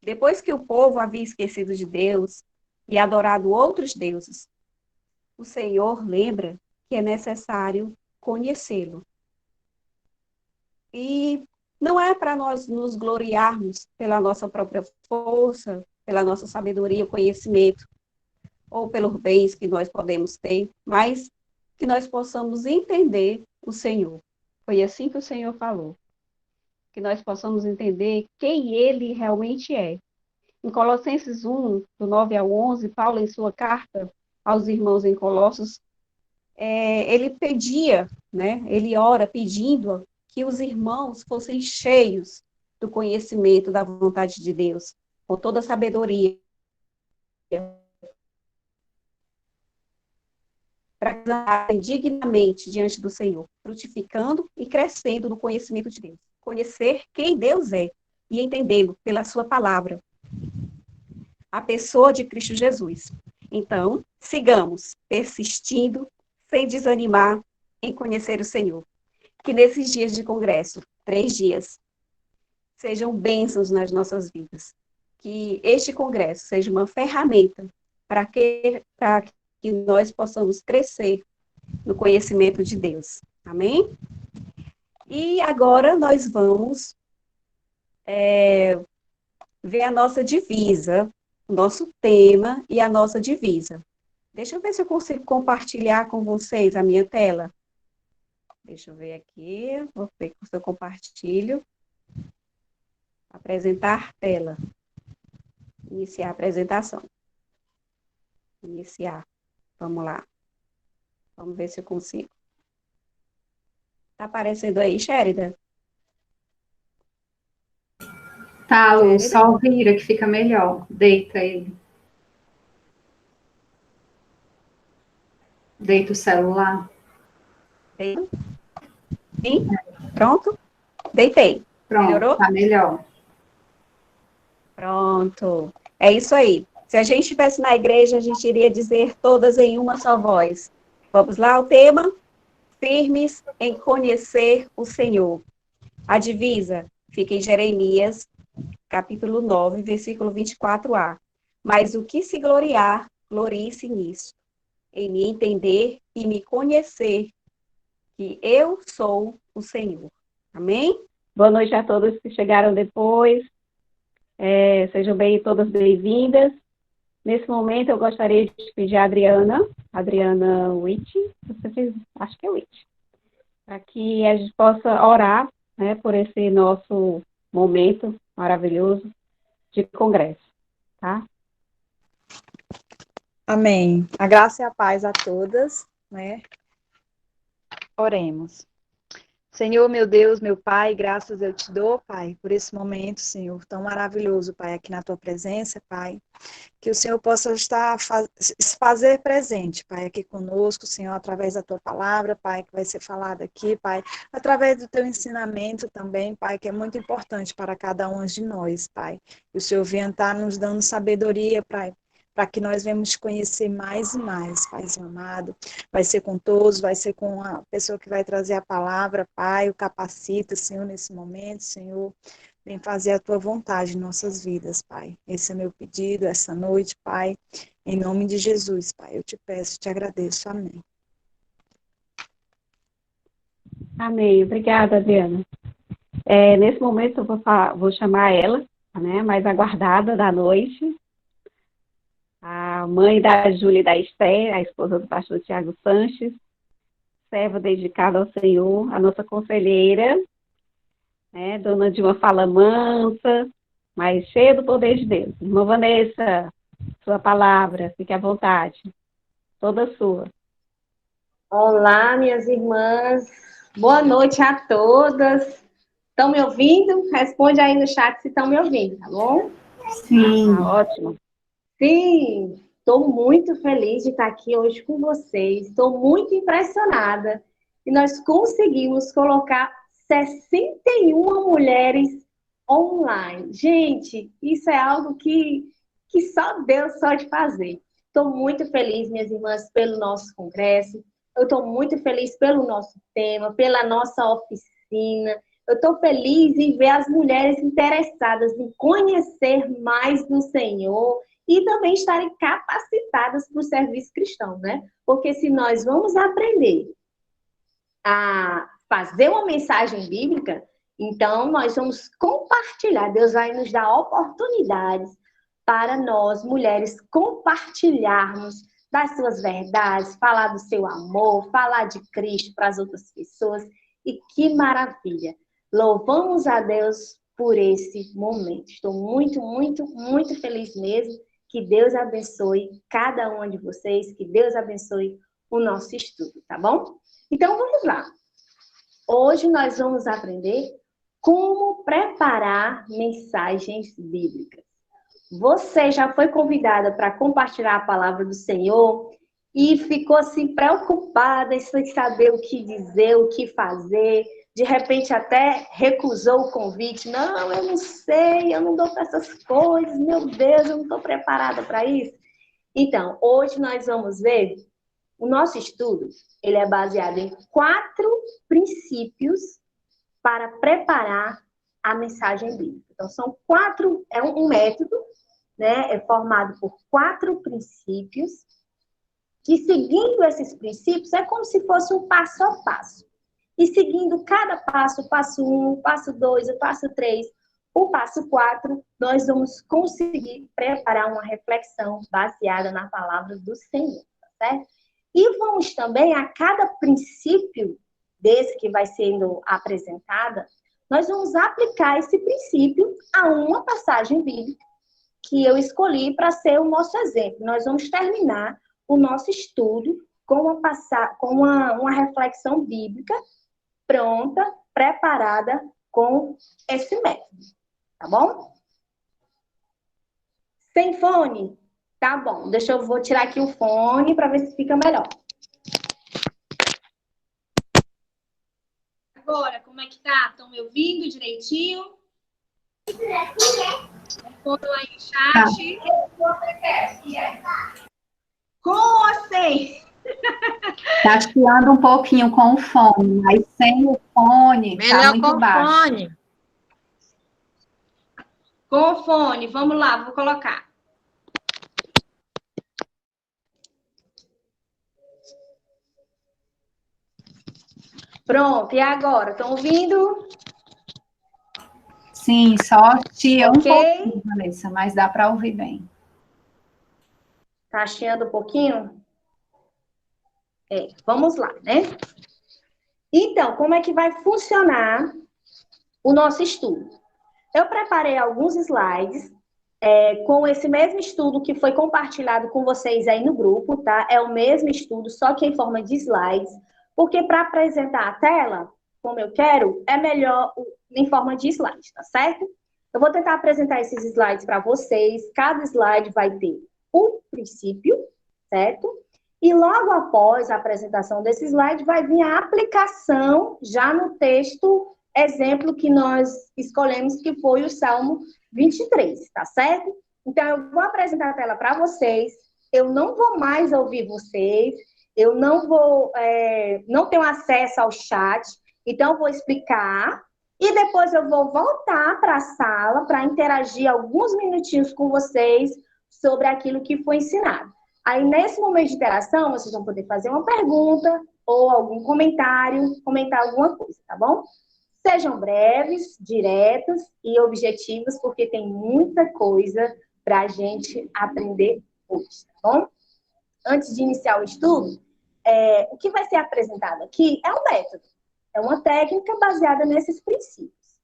Depois que o povo havia esquecido de Deus e adorado outros deuses, o Senhor lembra que é necessário conhecê-lo. E não é para nós nos gloriarmos pela nossa própria força, pela nossa sabedoria, conhecimento, ou pelos bens que nós podemos ter, mas que nós possamos entender o Senhor. Foi assim que o Senhor falou. Que nós possamos entender quem Ele realmente é. Em Colossenses 1, do 9 ao 11, Paulo, em sua carta aos irmãos em Colossos, ele pedia, né? Ele ora pedindo que os irmãos fossem cheios do conhecimento da vontade de Deus, com toda a sabedoria, para andarem dignamente diante do Senhor, frutificando e crescendo no conhecimento de Deus. Conhecer quem Deus é e entendê-lo pela sua palavra, a pessoa de Cristo Jesus. Então, sigamos persistindo, sem desanimar em conhecer o Senhor. Que nesses dias de congresso, 3 dias, sejam bênçãos nas nossas vidas. Que este congresso seja uma ferramenta para que nós possamos crescer no conhecimento de Deus. Amém? E agora nós vamos ver a nossa divisa, o nosso tema e a nossa divisa. Deixa eu ver se eu consigo compartilhar com vocês a minha tela. Deixa eu ver aqui, vou ver se eu compartilho. Apresentar tela. Iniciar a apresentação. Iniciar. Vamos lá. Vamos ver se eu consigo. Tá aparecendo aí, Sheridan? Tá, Lu, só vira que fica melhor. Deita ele. Deita o celular. Sim? Pronto? Deitei. Pronto, Melhorou? tá melhor. Pronto. É isso aí. Se a gente estivesse na igreja, a gente iria dizer todas em uma só voz. Vamos lá, o tema? Firmes em conhecer o Senhor. A divisa fica em Jeremias, capítulo 9, versículo 24a. Mas o que se gloriar, glorie-se nisso, em me entender e me conhecer, que eu sou o Senhor. Amém? Boa noite a todos que chegaram depois. Sejam todas bem-vindas. Nesse momento, eu gostaria de pedir a Adriana Witt, acho que é Witt, para que a gente possa orar, né, por esse nosso momento maravilhoso de congresso, tá? Amém. A graça e a paz a todas, né? Oremos. Senhor, meu Deus, meu Pai, graças eu te dou, Pai, por esse momento, Senhor, tão maravilhoso, Pai, aqui na tua presença, Pai. Que o Senhor possa se fazer presente, Pai, aqui conosco, Senhor, através da tua palavra, Pai, que vai ser falada aqui, Pai, através do teu ensinamento também, Pai, que é muito importante para cada um de nós, Pai. Que o Senhor venha estar nos dando sabedoria, Pai, para que nós venhamos te conhecer mais e mais, Paizinho amado. Vai ser com todos, vai ser com a pessoa que vai trazer a palavra, Pai, o capacita, Senhor, nesse momento, Senhor. Vem fazer a tua vontade em nossas vidas, Pai. Esse é meu pedido, essa noite, Pai. Em nome de Jesus, Pai. Eu te peço, te agradeço. Amém. Amém. Obrigada, Adriana. Nesse momento, eu vou chamar ela, né, mais aguardada da noite, a mãe da Júlia e da Esther, a esposa do pastor Tiago Sanches, serva dedicada ao Senhor, a nossa conselheira, né, dona de uma fala mansa, mas cheia do poder de Deus. Irmã Vanessa, sua palavra, fique à vontade, toda sua. Olá, minhas irmãs, boa noite a todas. Estão me ouvindo? Responde aí no chat se estão me ouvindo, tá bom? Sim. Tá ótimo. Sim, estou muito feliz de estar aqui hoje com vocês. Estou muito impressionada e nós conseguimos colocar 61 mulheres online. Gente, isso é algo que só Deus pode fazer. Estou muito feliz, minhas irmãs, pelo nosso congresso. Eu estou muito feliz pelo nosso tema, pela nossa oficina, Eu estou feliz em ver as mulheres interessadas em conhecer mais do Senhor e também estarem capacitadas para o serviço cristão, né? Porque se nós vamos aprender a fazer uma mensagem bíblica, então nós vamos compartilhar. Deus vai nos dar oportunidades para nós, mulheres, compartilharmos das suas verdades, falar do seu amor, falar de Cristo para as outras pessoas. E que maravilha! Louvamos a Deus por esse momento. Estou muito, muito, muito feliz mesmo. Que Deus abençoe cada uma de vocês, que Deus abençoe o nosso estudo, tá bom? Então, vamos lá. Hoje nós vamos aprender como preparar mensagens bíblicas. Você já foi convidada para compartilhar a palavra do Senhor e ficou assim preocupada, sem saber o que dizer, o que fazer, de repente até recusou o convite. Não, eu não sei, eu não dou para essas coisas, meu Deus, eu não estou preparada para isso. Então, hoje nós vamos ver, o nosso estudo, ele é baseado em 4 princípios para preparar a mensagem bíblica. Então, são 4, é um método, né? É formado por 4 princípios, que seguindo esses princípios é como se fosse um passo a passo. E seguindo cada passo, o passo 1, o passo 2, o passo 3, o passo 4, nós vamos conseguir preparar uma reflexão baseada na palavra do Senhor, tá certo? E vamos também, a cada princípio desse que vai sendo apresentada, nós vamos aplicar esse princípio a uma passagem bíblica que eu escolhi para ser o nosso exemplo. Nós vamos terminar o nosso estudo com uma reflexão bíblica pronta, preparada com esse método, tá bom? Sem fone? Tá bom, vou tirar aqui o fone para ver se fica melhor. Agora, como é que tá? Estão me ouvindo direitinho? Responda lá em chat. Com você! Tá chiando um pouquinho com o fone, mas sem o fone tá muito baixo. Fone. Com o fone, vamos lá, vou colocar. Pronto, e agora? Estão ouvindo? Sim, só chia um Ok. pouquinho, Vanessa, mas dá para ouvir bem. Tá chiando um pouquinho? Vamos lá, né? Então, como é que vai funcionar o nosso estudo? Eu preparei alguns slides com esse mesmo estudo que foi compartilhado com vocês aí no grupo, tá? É o mesmo estudo, só que em forma de slides, porque para apresentar a tela, como eu quero, é melhor em forma de slides, tá certo? Eu vou tentar apresentar esses slides para vocês. Cada slide vai ter um princípio, certo? E logo após a apresentação desse slide, vai vir a aplicação já no texto exemplo que nós escolhemos, que foi o Salmo 23, tá certo? Então, eu vou apresentar a tela para vocês, eu não vou mais ouvir vocês, eu não tenho acesso ao chat, então eu vou explicar, e depois eu vou voltar para a sala para interagir alguns minutinhos com vocês sobre aquilo que foi ensinado. Aí, nesse momento de interação, vocês vão poder fazer uma pergunta ou algum comentário, comentar alguma coisa, tá bom? Sejam breves, diretos e objetivos, porque tem muita coisa para a gente aprender hoje, tá bom? Antes de iniciar o estudo, o que vai ser apresentado aqui é um método, é uma técnica baseada nesses princípios.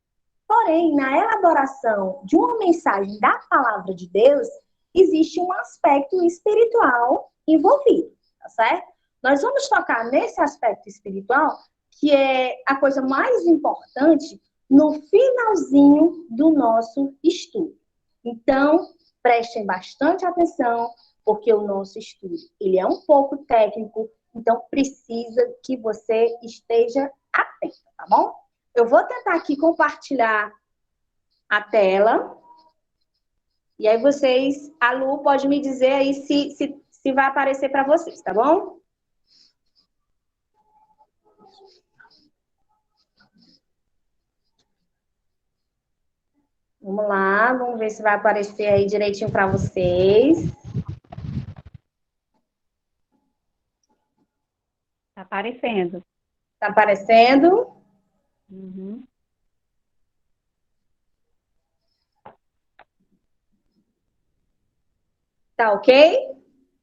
Porém, na elaboração de uma mensagem da palavra de Deus, existe um aspecto espiritual envolvido, tá certo? Nós vamos tocar nesse aspecto espiritual, que é a coisa mais importante no finalzinho do nosso estudo. Então, prestem bastante atenção, porque o nosso estudo ele é um pouco técnico, então precisa que você esteja atento, tá bom? Eu vou tentar aqui compartilhar a tela. E aí vocês, a Lu pode me dizer aí se vai aparecer para vocês, tá bom? Vamos lá, vamos ver se vai aparecer aí direitinho para vocês. Tá aparecendo. Tá aparecendo? Uhum. Tá ok?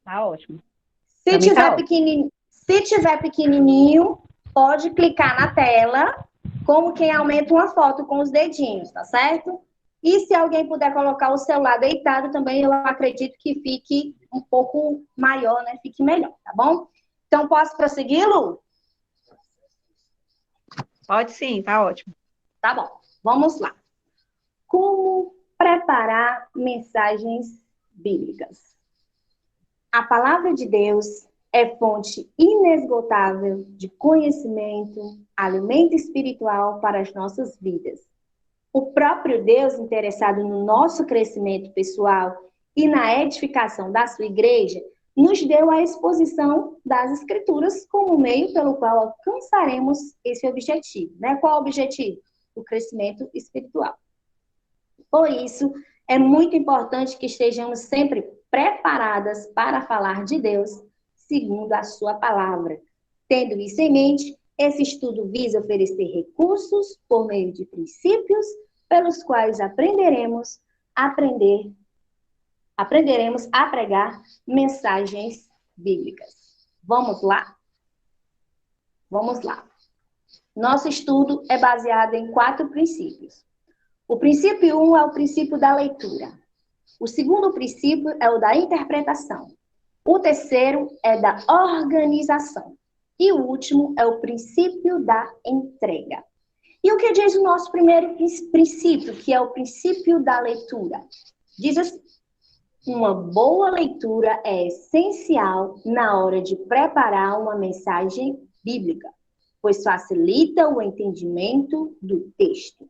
Tá ótimo. Se Também tiver tá ótimo. pequenininho, se tiver pequenininho, pode clicar na tela, como quem aumenta uma foto com os dedinhos, tá certo? E se alguém puder colocar o celular deitado também, eu acredito que fique um pouco maior, né? Fique melhor, tá bom? Então, posso prosseguir, Lu? Pode sim, tá ótimo. Tá bom, vamos lá. Como preparar mensagens bíblicas? A palavra de Deus é fonte inesgotável de conhecimento, alimento espiritual para as nossas vidas. O próprio Deus, interessado no nosso crescimento pessoal e na edificação da sua igreja, nos deu a exposição das Escrituras como meio pelo qual alcançaremos esse objetivo. Né? Qual o objetivo? O crescimento espiritual. Por isso, é muito importante que estejamos sempre preparadas para falar de Deus segundo a sua palavra. Tendo isso em mente, esse estudo visa oferecer recursos por meio de princípios pelos quais aprenderemos a pregar mensagens bíblicas. Vamos lá? Vamos lá. Nosso estudo é baseado em 4 princípios. O princípio 1 é o princípio da leitura. O segundo princípio é o da interpretação. O terceiro é da organização. E o último é o princípio da entrega. E o que diz o nosso primeiro princípio, que é o princípio da leitura? Diz assim: uma boa leitura é essencial na hora de preparar uma mensagem bíblica, pois facilita o entendimento do texto.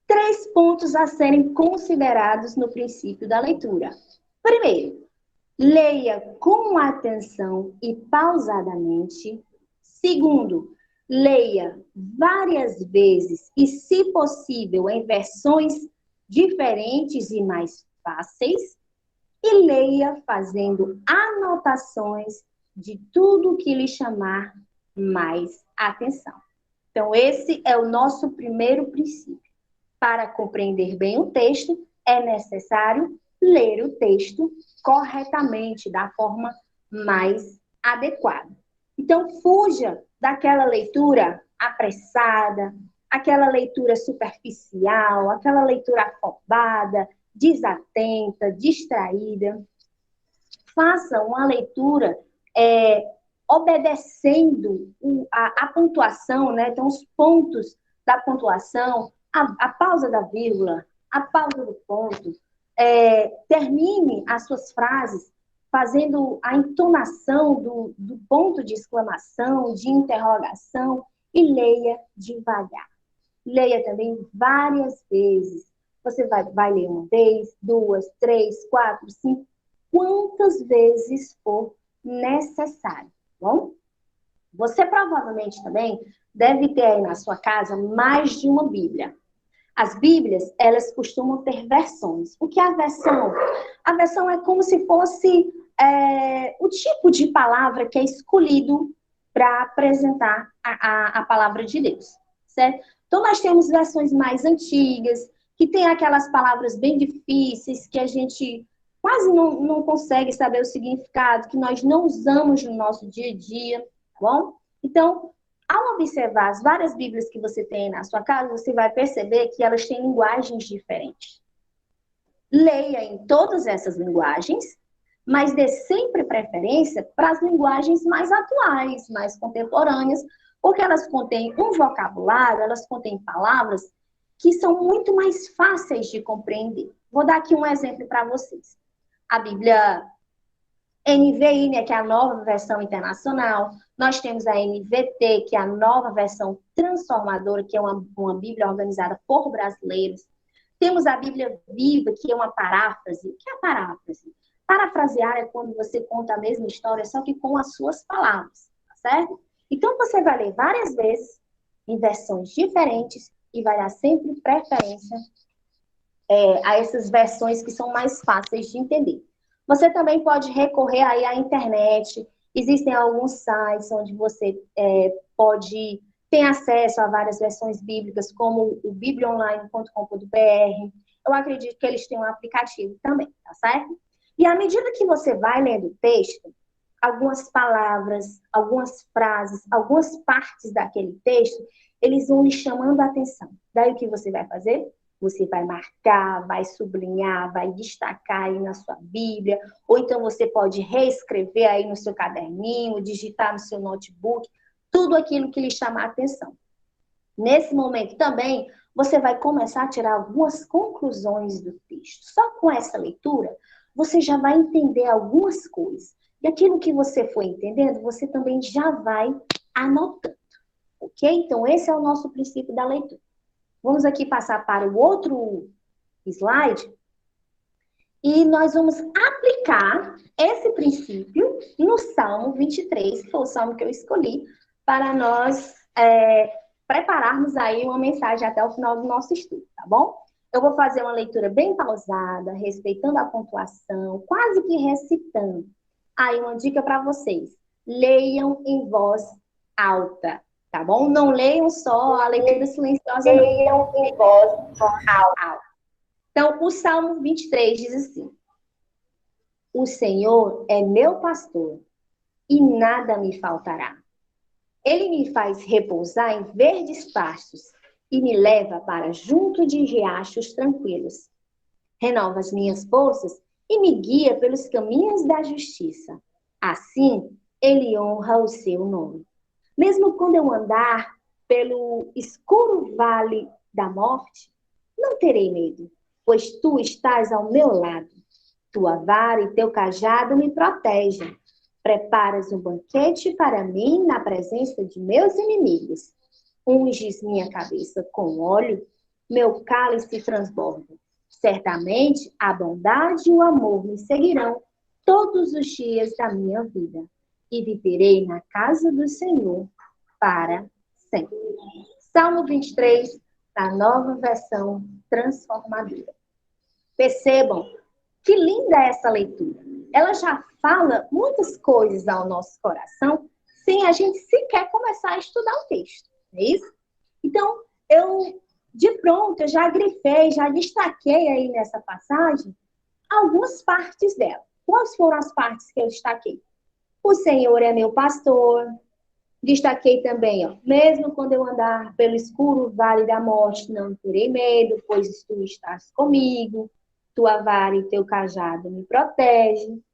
3 pontos a serem considerados no princípio da leitura. Primeiro, leia com atenção e pausadamente. Segundo, leia várias vezes e, se possível, em versões diferentes e mais fáceis. E leia fazendo anotações de tudo que lhe chamar mais atenção. Então, esse é o nosso primeiro princípio. Para compreender bem o texto, é necessário ler o texto corretamente, da forma mais adequada. Então, fuja daquela leitura apressada, aquela leitura superficial, aquela leitura afobada, desatenta, distraída. Faça uma leitura obedecendo a pontuação, né? Então, os pontos da pontuação, a pausa da vírgula, a pausa do ponto. Termine as suas frases fazendo a entonação do ponto de exclamação, de interrogação, e leia devagar. Leia também várias vezes. Você vai ler uma vez, 2, 3, 4, 5, quantas vezes for necessário, tá bom? Você provavelmente também deve ter aí na sua casa mais de uma Bíblia. As Bíblias, elas costumam ter versões. O que é a versão? A versão é como se fosse o tipo de palavra que é escolhido para apresentar a palavra de Deus, certo? Então, nós temos versões mais antigas, que tem aquelas palavras bem difíceis, que a gente quase não consegue saber o significado, que nós não usamos no nosso dia a dia, tá bom? Então, ao observar as várias Bíblias que você tem na sua casa, você vai perceber que elas têm linguagens diferentes. Leia em todas essas linguagens, mas dê sempre preferência para as linguagens mais atuais, mais contemporâneas, porque elas contêm um vocabulário, elas contêm palavras que são muito mais fáceis de compreender. Vou dar aqui um exemplo para vocês. A Bíblia NVI, né, que é a nova versão internacional. Nós temos a NVT, que é a nova versão transformadora, que é uma Bíblia organizada por brasileiros. Temos a Bíblia Viva, que é uma paráfrase. O que é a paráfrase? Parafrasear é quando você conta a mesma história, só que com as suas palavras, tá certo? Então, você vai ler várias vezes, em versões diferentes, e vai dar sempre preferência a essas versões que são mais fáceis de entender. Você também pode recorrer aí à internet. Existem alguns sites onde você pode ter acesso a várias versões bíblicas, como o bibliaonline.com.br. Eu acredito que eles têm um aplicativo também, tá certo? E à medida que você vai lendo o texto, algumas palavras, algumas frases, algumas partes daquele texto, eles vão lhe chamando a atenção. Daí o que você vai fazer? Você vai marcar, vai sublinhar, vai destacar aí na sua Bíblia, ou então você pode reescrever aí no seu caderninho, digitar no seu notebook, tudo aquilo que lhe chamar a atenção. Nesse momento também, você vai começar a tirar algumas conclusões do texto. Só com essa leitura, você já vai entender algumas coisas. E aquilo que você for entendendo, você também já vai anotando. Ok? Então, esse é o nosso princípio da leitura. Vamos aqui passar para o outro slide. E nós vamos aplicar esse princípio no Salmo 23, que foi o salmo que eu escolhi, para nós prepararmos aí uma mensagem até o final do nosso estudo, tá bom? Eu vou fazer uma leitura bem pausada, respeitando a pontuação, quase que recitando. Aí, uma dica para vocês. Leiam em voz alta, tá bom? Não leiam só a leitura silenciosa, não. Leiam em voz alta. Então, o Salmo 23 diz assim: O Senhor é meu pastor e nada me faltará. Ele me faz repousar em verdes pastos e me leva para junto de riachos tranquilos. Renova as minhas forças e me guia pelos caminhos da justiça. Assim, ele honra o seu nome. Mesmo quando eu andar pelo escuro vale da morte, não terei medo, pois tu estás ao meu lado. Tua vara e teu cajado me protegem. Preparas um banquete para mim na presença de meus inimigos. Unges minha cabeça com óleo, meu cálice transborda. Certamente a bondade e o amor me seguirão todos os dias da minha vida, e viverei na casa do Senhor para sempre. Salmo 23, na nova versão transformadora. Percebam que linda é essa leitura. Ela já fala muitas coisas ao nosso coração sem a gente sequer começar a estudar o texto, não é isso? Então, de pronto, eu já grifei, já destaquei aí nessa passagem algumas partes dela. Quais foram as partes que eu destaquei? O Senhor é meu pastor. Destaquei também, mesmo quando eu andar pelo escuro vale da morte, não terei medo, pois tu estás comigo. Tua vara e teu cajado me protegem.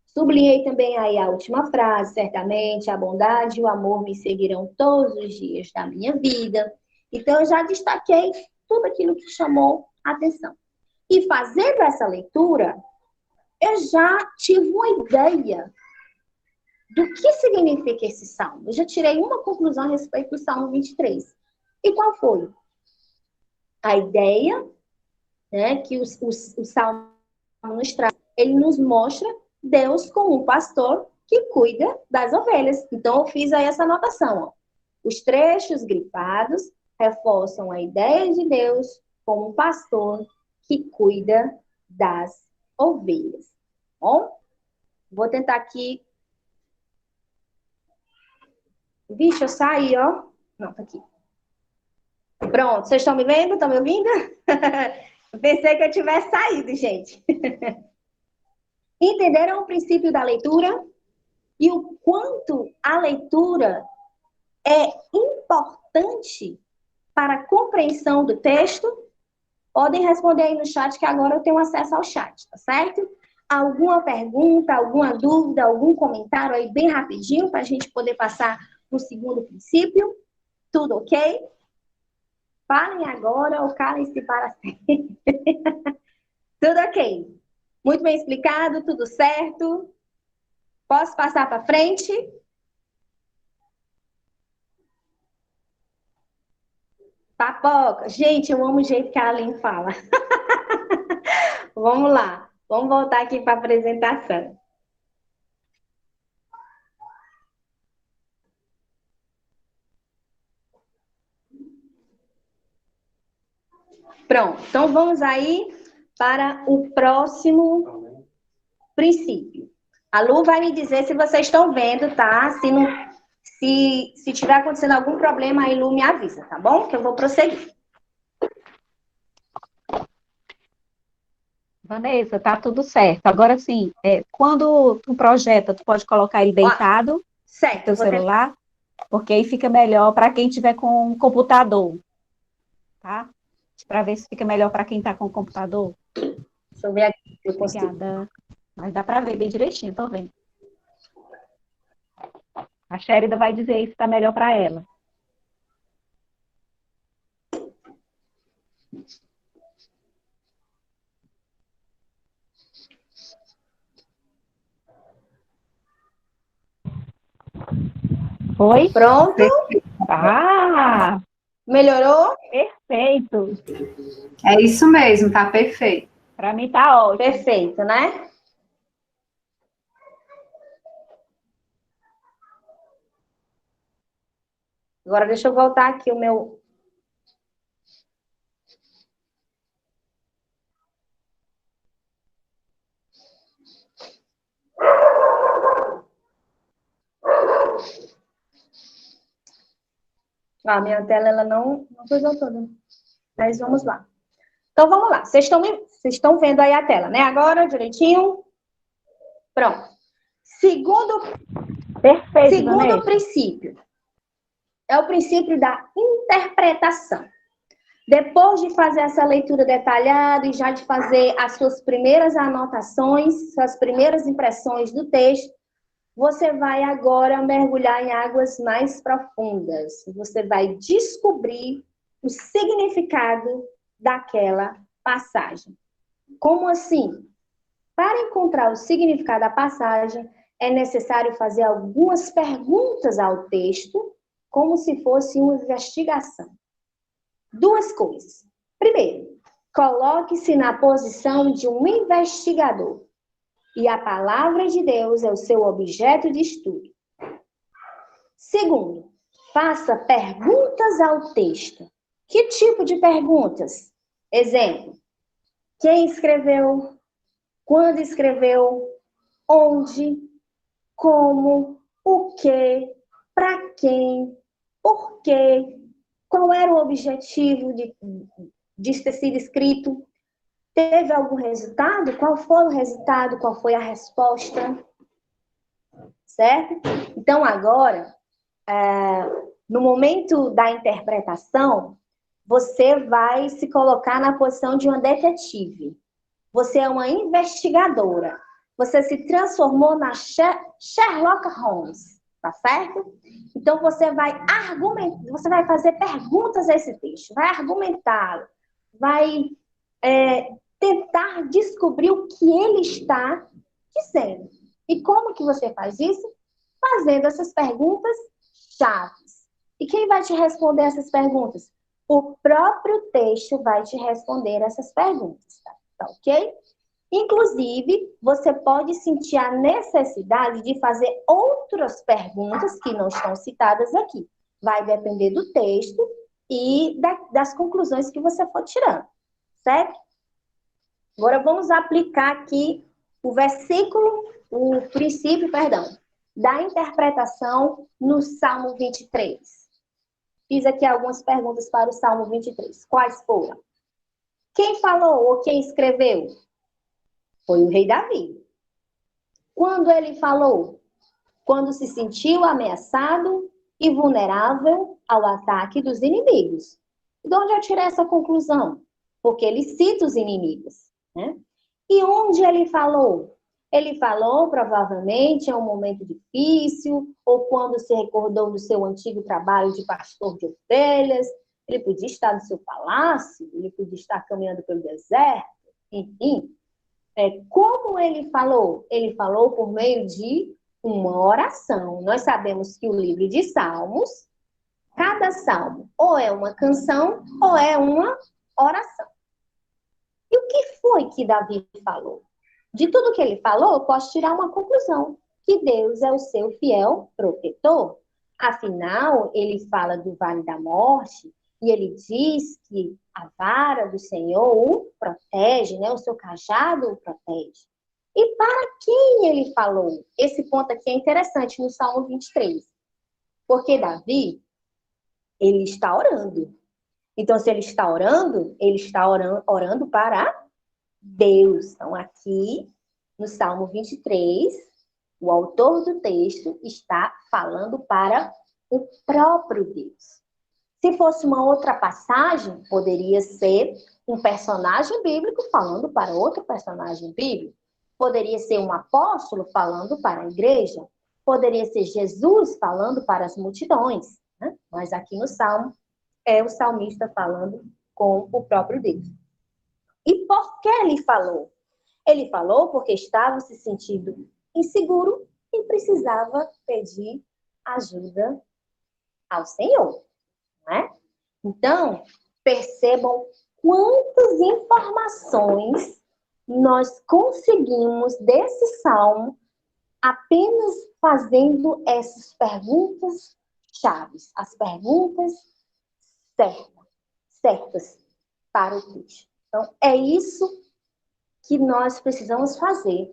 Sublinhei também aí a última frase: certamente a bondade e o amor me seguirão todos os dias da minha vida. Então, eu já destaquei tudo aquilo que chamou a atenção. E fazendo essa leitura, eu já tive uma ideia do que significa esse salmo. Eu já tirei uma conclusão a respeito do Salmo 23. E qual foi? A ideia, né, que o salmo nos traz, ele nos mostra Deus como um pastor que cuida das ovelhas. Então, eu fiz aí essa anotação. Os trechos grifados reforçam a ideia de Deus como um pastor que cuida das ovelhas. Bom, vou tentar aqui. Vixe, eu saí, ó. Não, tá aqui. Pronto, vocês estão me vendo? Estão me ouvindo? Pensei que eu tivesse saído, gente. Entenderam o princípio da leitura? E o quanto a leitura é importante para a compreensão do texto? Podem responder aí no chat, que agora eu tenho acesso ao chat, tá certo? Alguma pergunta, alguma dúvida, algum comentário aí bem rapidinho para a gente poder passar para o segundo princípio? Tudo ok? Falem agora ou calem-se para sempre. Tudo ok? Muito bem explicado, tudo certo? Posso passar para frente? Papoca. Gente, eu amo o jeito que a Aline fala. Vamos lá. Vamos voltar aqui para a apresentação. Pronto, então vamos aí para o próximo princípio. A Lu vai me dizer se vocês estão vendo, tá? Se tiver acontecendo algum problema, aí Lu me avisa, tá bom? Que eu vou prosseguir. Vanessa, tá tudo certo. Agora sim, quando tu projeta, tu pode colocar ele deitado no Certo, teu celular, porque aí fica melhor para quem tiver com um computador, tá? Para ver se fica melhor para quem tá com computador. Deixa eu ver aqui. Eu consigo. Obrigada. Mas dá para ver bem direitinho, tô vendo. A Sherida vai dizer aí se tá melhor para ela. Foi? Pronto? Ah, Melhorou? perfeito. É isso mesmo, tá perfeito. Para mim tá ótimo. Perfeito, né? Agora deixa eu voltar aqui o meu... A minha tela, ela não coisou toda. Mas vamos lá. Então, vamos lá. Vocês estão vendo aí a tela, né? Agora, direitinho. Pronto. Perfeito, Segundo Vanessa. princípio. É o princípio da interpretação. Depois de fazer essa leitura detalhada e já de fazer as suas primeiras anotações, suas primeiras impressões do texto, você vai agora mergulhar em águas mais profundas. Você vai descobrir o significado daquela passagem. Como assim? Para encontrar o significado da passagem, é necessário fazer algumas perguntas ao texto, como se fosse uma investigação. Duas coisas. Primeiro, coloque-se na posição de um investigador. E a palavra de Deus é o seu objeto de estudo. Segundo, faça perguntas ao texto. Que tipo de perguntas? Exemplo, quem escreveu? Quando escreveu? Onde? Como? O que? Para quem? Por quê? Qual era o objetivo de ter sido escrito? Teve algum resultado? Qual foi o resultado? Qual foi a resposta? Certo? Então, agora, no momento da interpretação, você vai se colocar na posição de uma detetive. Você é uma investigadora. Você se transformou na Sherlock Holmes, tá certo? Então, você vai argumentar, você vai fazer perguntas a esse texto, vai argumentá-lo, vai tentar descobrir o que ele está dizendo. E como que você faz isso? Fazendo essas perguntas chaves. E quem vai te responder essas perguntas? O próprio texto vai te responder essas perguntas, tá ok? Inclusive, você pode sentir a necessidade de fazer outras perguntas que não estão citadas aqui. Vai depender do texto e das conclusões que você for tirando, certo? Agora vamos aplicar aqui o princípio, da interpretação no Salmo 23. Fiz aqui algumas perguntas para o Salmo 23. Quais foram? Quem falou ou quem escreveu? Foi o rei Davi. Quando ele falou? Quando se sentiu ameaçado e vulnerável ao ataque dos inimigos. De onde eu tirei essa conclusão? Porque ele cita os inimigos, né? E onde ele falou? Ele falou, provavelmente, em um momento difícil, ou quando se recordou do seu antigo trabalho de pastor de ovelhas. Ele podia estar no seu palácio, ele podia estar caminhando pelo deserto, enfim. Como ele falou? Ele falou por meio de uma oração. Nós sabemos que o livro de Salmos, cada salmo ou é uma canção ou é uma oração. E o que foi que Davi falou? De tudo que ele falou, eu posso tirar uma conclusão, que Deus é o seu fiel protetor. Afinal, ele fala do vale da morte e ele diz que A vara do Senhor o protege, né? O seu cajado o protege. E para quem ele falou? Esse ponto aqui é interessante no Salmo 23. Porque Davi, ele está orando. Então, se ele está orando para Deus. Então, aqui no Salmo 23, o autor do texto está falando para o próprio Deus. Se fosse uma outra passagem, poderia ser um personagem bíblico falando para outro personagem bíblico. Poderia ser um apóstolo falando para a igreja. Poderia ser Jesus falando para as multidões. Né? Mas aqui no Salmo, é o salmista falando com o próprio Deus. E por que ele falou? Ele falou porque estava se sentindo inseguro e precisava pedir ajuda ao Senhor. Né? Então, percebam quantas informações nós conseguimos desse salmo apenas fazendo essas perguntas chaves, as perguntas certas para o texto. Então, é isso que nós precisamos fazer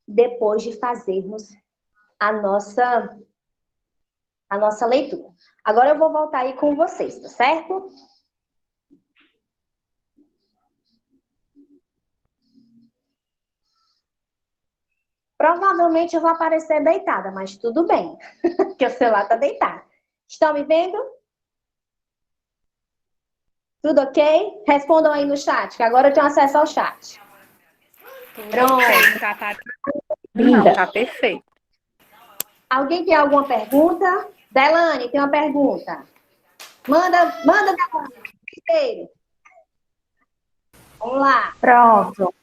depois de fazermos a nossa leitura. Agora eu vou voltar aí com vocês, tá certo? Provavelmente eu vou aparecer deitada, mas tudo bem, porque o celular está deitado. Estão me vendo? Tudo ok? Respondam aí no chat, que agora eu tenho acesso ao chat. Pronto. Não, tá perfeito. Alguém tem alguma pergunta? Delane, tem uma pergunta. Manda, Delane. Primeiro. Vamos lá. Pronto.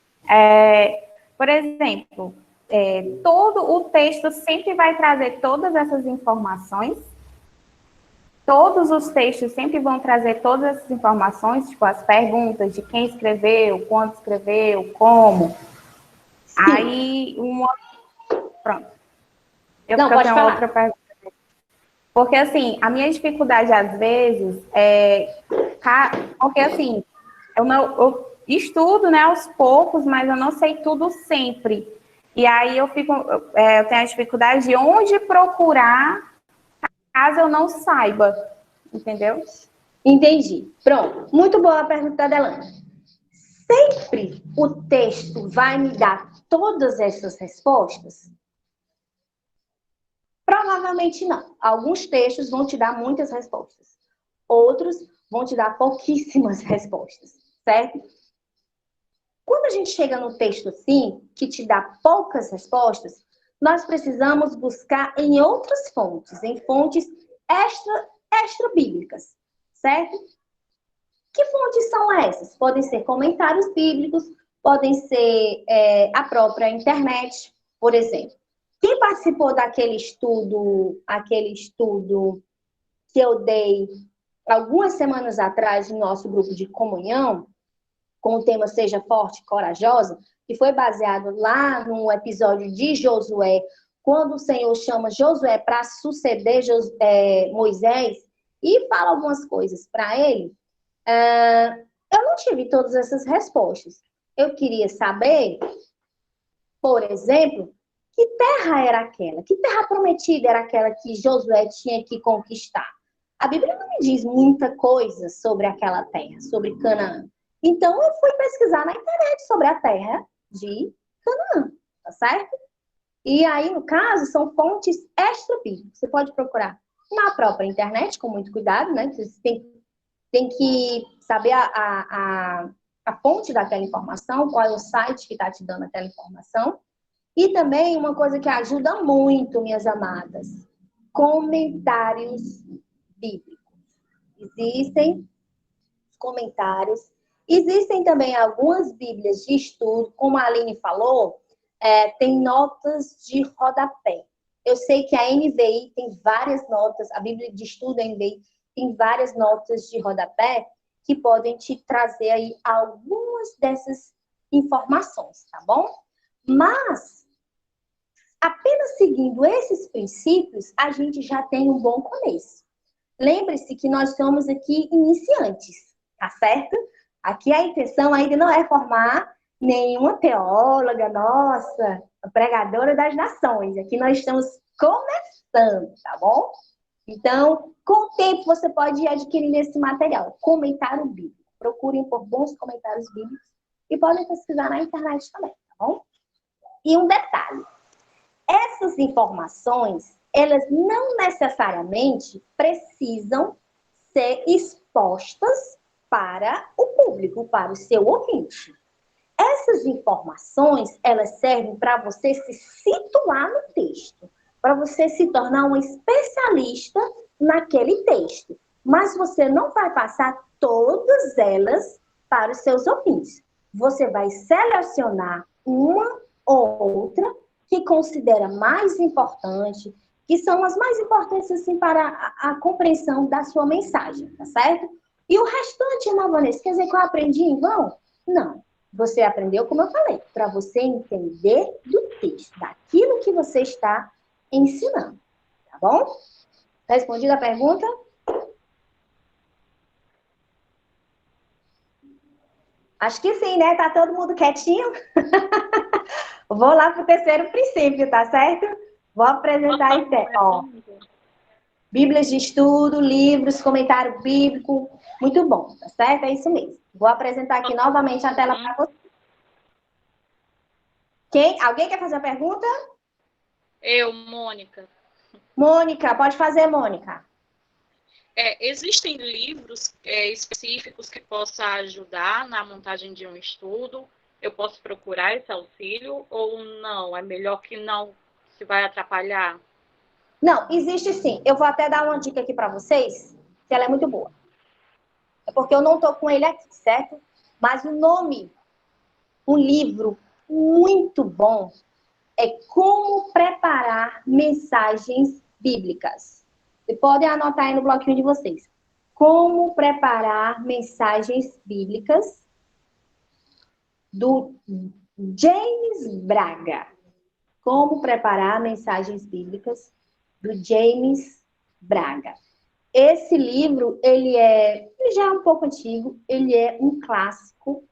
Por exemplo, todo o texto sempre vai trazer todas essas informações. Todos os textos sempre vão trazer todas essas informações, tipo as perguntas de quem escreveu, quando escreveu, como. Sim. Aí, pronto. Não, pode tenho falar. Outra pergunta. Porque, assim, a minha dificuldade, às vezes, porque, assim, eu estudo, né, aos poucos, mas eu não sei tudo sempre. E aí eu tenho a dificuldade de onde procurar caso eu não saiba, entendeu? Entendi. Pronto. Muito boa a pergunta da Delane. Sempre o texto vai me dar todas essas respostas? Provavelmente não. Alguns textos vão te dar muitas respostas. Outros vão te dar pouquíssimas respostas, certo? Quando a gente chega no texto assim, que te dá poucas respostas, nós precisamos buscar em outras fontes, em fontes extra-bíblicas, certo? Que fontes são essas? Podem ser comentários bíblicos, podem ser a própria internet, por exemplo. Quem participou daquele estudo que eu dei algumas semanas atrás no nosso grupo de comunhão, com o tema Seja Forte e Corajosa, que foi baseado lá no episódio de Josué, quando o Senhor chama Josué para suceder Moisés e fala algumas coisas para ele, eu não tive todas essas respostas. Eu queria saber, por exemplo, que terra era aquela? Que terra prometida era aquela que Josué tinha que conquistar? A Bíblia não me diz muita coisa sobre aquela terra, sobre Canaã. Então, eu fui pesquisar na internet sobre a terra de Canaã, tá certo? E aí, no caso, são fontes extra-bíblicas. Você pode procurar na própria internet, com muito cuidado, né? Você tem que saber a fonte daquela informação, qual é o site que está te dando aquela informação. E também uma coisa que ajuda muito, minhas amadas, comentários bíblicos. Existem comentários. Existem também algumas bíblias de estudo, como a Aline falou, tem notas de rodapé. Eu sei que a NVI tem várias notas, a Bíblia de estudo da NVI tem várias notas de rodapé que podem te trazer aí algumas dessas informações, tá bom? Mas, apenas seguindo esses princípios, a gente já tem um bom começo. Lembre-se que nós somos aqui iniciantes, tá certo? Aqui a intenção ainda não é formar nenhuma teóloga, nossa, pregadora das nações. Aqui nós estamos começando, tá bom? Então, com o tempo você pode ir adquirindo esse material. Comentário bíblico. Procurem por bons comentários bíblicos e podem pesquisar na internet também, tá bom? E um detalhe. Essas informações, elas não necessariamente precisam ser expostas para o público, para o seu ouvinte. Essas informações, elas servem para você se situar no texto, para você se tornar um especialista naquele texto. Mas você não vai passar todas elas para os seus ouvintes. Você vai selecionar uma ou outra que considera mais importante, que são as mais importantes assim, para a compreensão da sua mensagem, tá certo? E o restante, Ana Vanessa, quer dizer que eu aprendi em vão? Não. Você aprendeu, como eu falei, para você entender do texto, daquilo que você está ensinando, tá bom? Respondida a pergunta? Acho que sim, né? Tá todo mundo quietinho? Vou lá para o terceiro princípio, tá certo? Vou apresentar a ideia. Ó, Bíblias de estudo, livros, comentário bíblico. Muito bom, tá certo? É isso mesmo. Vou apresentar aqui novamente a tela para você. Alguém quer fazer a pergunta? Eu, Mônica. Mônica, pode fazer, Mônica. Existem livros específicos que possam ajudar na montagem de um estudo? Eu posso procurar esse auxílio ou não? É melhor que não, se vai atrapalhar? Não, existe sim. Eu vou até dar uma dica aqui para vocês, que ela é muito boa. É porque eu não estou com ele aqui, certo? Mas o nome, um livro muito bom, é Como Preparar Mensagens Bíblicas. Vocês podem anotar aí no bloquinho de vocês. Como Preparar Mensagens Bíblicas, do James Braga. Como Preparar Mensagens Bíblicas, do James Braga. Esse livro, ele já é um pouco antigo, ele é um clássico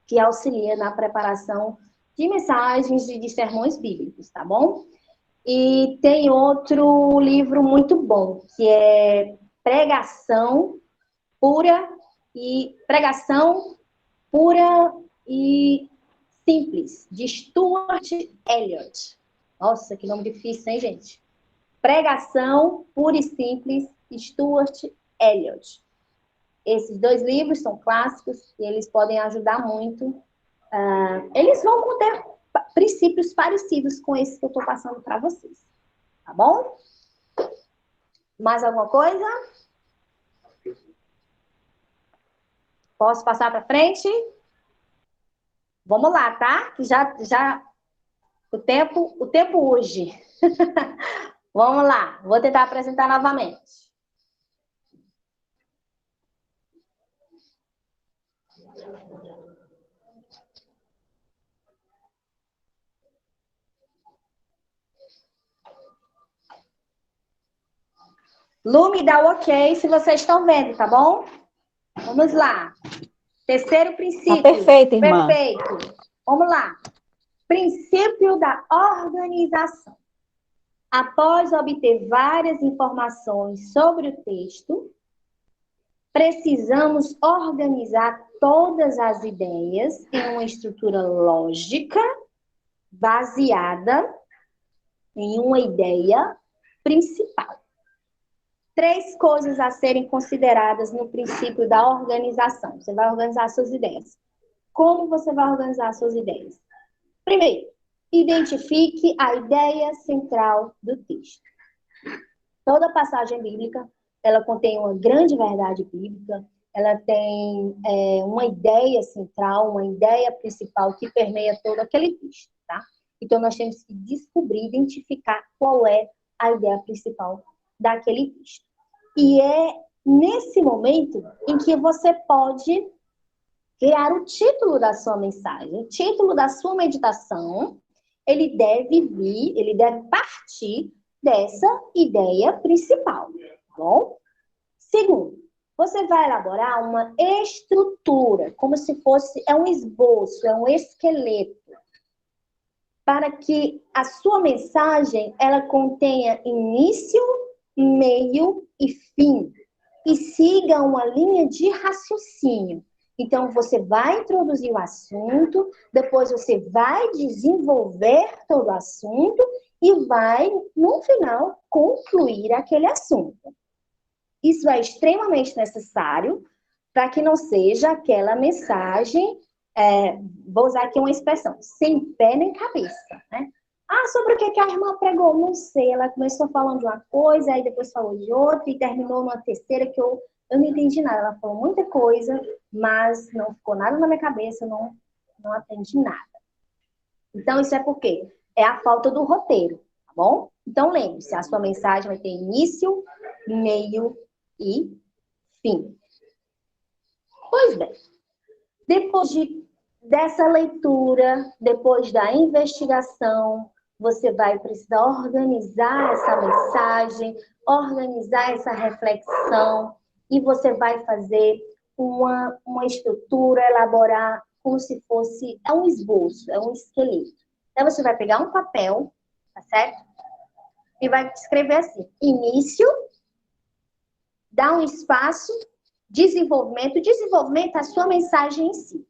que auxilia na preparação de mensagens de sermões bíblicos, tá bom? E tem outro livro muito bom, que é Pregação Pura e Simples, de Stuart Elliott. Nossa, que nome difícil, hein, gente? Pregação Pura e Simples, Stuart Elliott. Esses dois livros são clássicos e eles podem ajudar muito. Eles vão conter princípios parecidos com esses que eu estou passando para vocês. Tá bom? Mais alguma coisa? Posso passar para frente? Vamos lá, tá? Que já o tempo urge. Vamos lá, vou tentar apresentar novamente. Lu, me dá o ok se vocês estão vendo, tá bom? Vamos lá. Terceiro princípio. Tá perfeito, irmã. Perfeito. Vamos lá. Princípio da organização. Após obter várias informações sobre o texto, precisamos organizar todas as ideias em uma estrutura lógica baseada em uma ideia principal. 3 coisas a serem consideradas no princípio da organização. Você vai organizar suas ideias. Como você vai organizar suas ideias? Primeiro, identifique a ideia central do texto. Toda passagem bíblica, ela contém uma grande verdade bíblica, ela tem uma ideia central, uma ideia principal que permeia todo aquele texto, tá? Então, nós temos que descobrir, identificar qual é a ideia principal daquele texto. E é nesse momento em que você pode criar o título da sua mensagem. O título da sua meditação, ele deve partir dessa ideia principal, tá bom? Segundo, Você vai elaborar uma estrutura, como se fosse, é um esboço, é um esqueleto, para que a sua mensagem, ela contenha início, meio e fim, e siga uma linha de raciocínio. Então, você vai introduzir o assunto, depois você vai desenvolver todo o assunto e vai, no final, concluir aquele assunto. Isso é extremamente necessário para que não seja aquela mensagem, vou usar aqui uma expressão, sem pé nem cabeça, né? Ah, sobre o que a irmã pregou? Não sei, ela começou falando de uma coisa, aí depois falou de outra e terminou numa terceira que eu não entendi nada. Ela falou muita coisa, mas não ficou nada na minha cabeça, não aprendi nada. Então, isso é por quê? É a falta do roteiro, tá bom? Então, lembre-se, a sua mensagem vai ter início, meio e fim. Pois bem, depois dessa leitura, depois da investigação, você vai precisar organizar essa mensagem, organizar essa reflexão, e você vai fazer uma estrutura, elaborar como se fosse, é um esboço, é um esqueleto. Então, você vai pegar um papel, tá certo? E vai escrever assim, início, dá um espaço, desenvolvimento é a sua mensagem em si.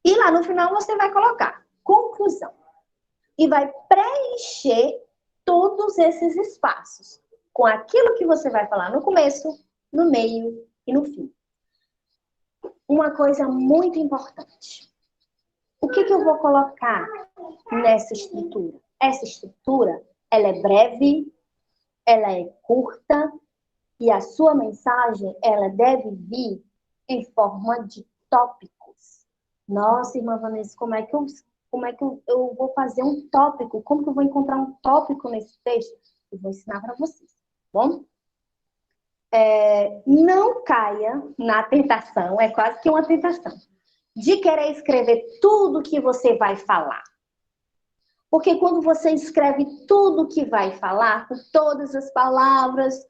E lá no final você vai colocar conclusão. E vai preencher todos esses espaços com aquilo que você vai falar no começo, no meio e no fim. Uma coisa muito importante. O que eu vou colocar nessa estrutura? Essa estrutura, ela é breve, ela é curta, e a sua mensagem, ela deve vir em forma de tópicos. Nossa, irmã Vanessa, como é que eu vou fazer um tópico? Como que eu vou encontrar um tópico nesse texto? Eu vou ensinar para vocês, tá bom? Não caia na tentação, é quase que uma tentação, de querer escrever tudo que você vai falar. Porque quando você escreve tudo que vai falar, com todas as palavras,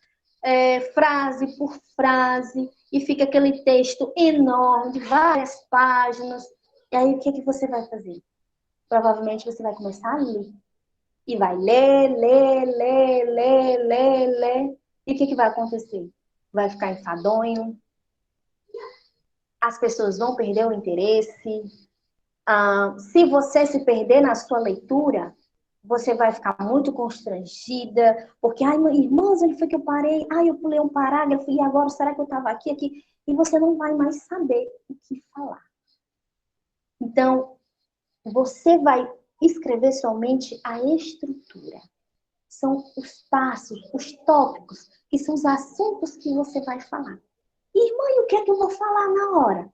frase por frase, e fica aquele texto enorme, de várias páginas, e aí o que você vai fazer? Provavelmente você vai começar a ler. E vai ler, e o que vai acontecer? Vai ficar enfadonho, as pessoas vão perder o interesse. Se você se perder na sua leitura, você vai ficar muito constrangida, porque, irmãs, onde foi que eu parei? Eu pulei um parágrafo, e agora, será que eu estava aqui? E você não vai mais saber o que falar. Então, você vai escrever somente a estrutura. São os passos, os tópicos, que são os assuntos que você vai falar. Irmã, e o que é que eu vou falar na hora?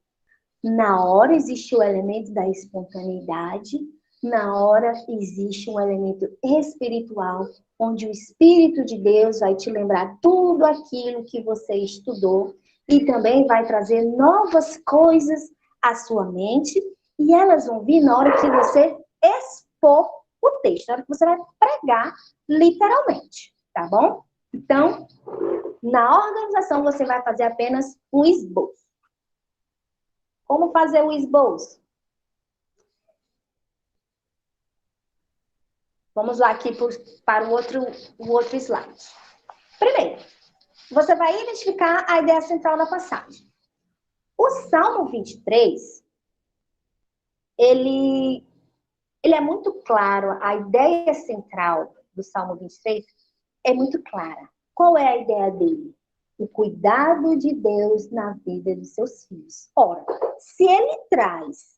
Na hora existe o elemento da espontaneidade, na hora existe um elemento espiritual, onde o Espírito de Deus vai te lembrar tudo aquilo que você estudou e também vai trazer novas coisas à sua mente, e elas vão vir na hora que você expor o texto, na hora que você vai pregar literalmente, tá bom? Então, na organização você vai fazer apenas um esboço. Como fazer o esboço? Vamos lá aqui para o outro slide. Primeiro, você vai identificar a ideia central da passagem. O Salmo 23, ele é muito claro, a ideia central do Salmo 23 é muito clara. Qual é a ideia dele? O cuidado de Deus na vida de seus filhos. Ora, se ele traz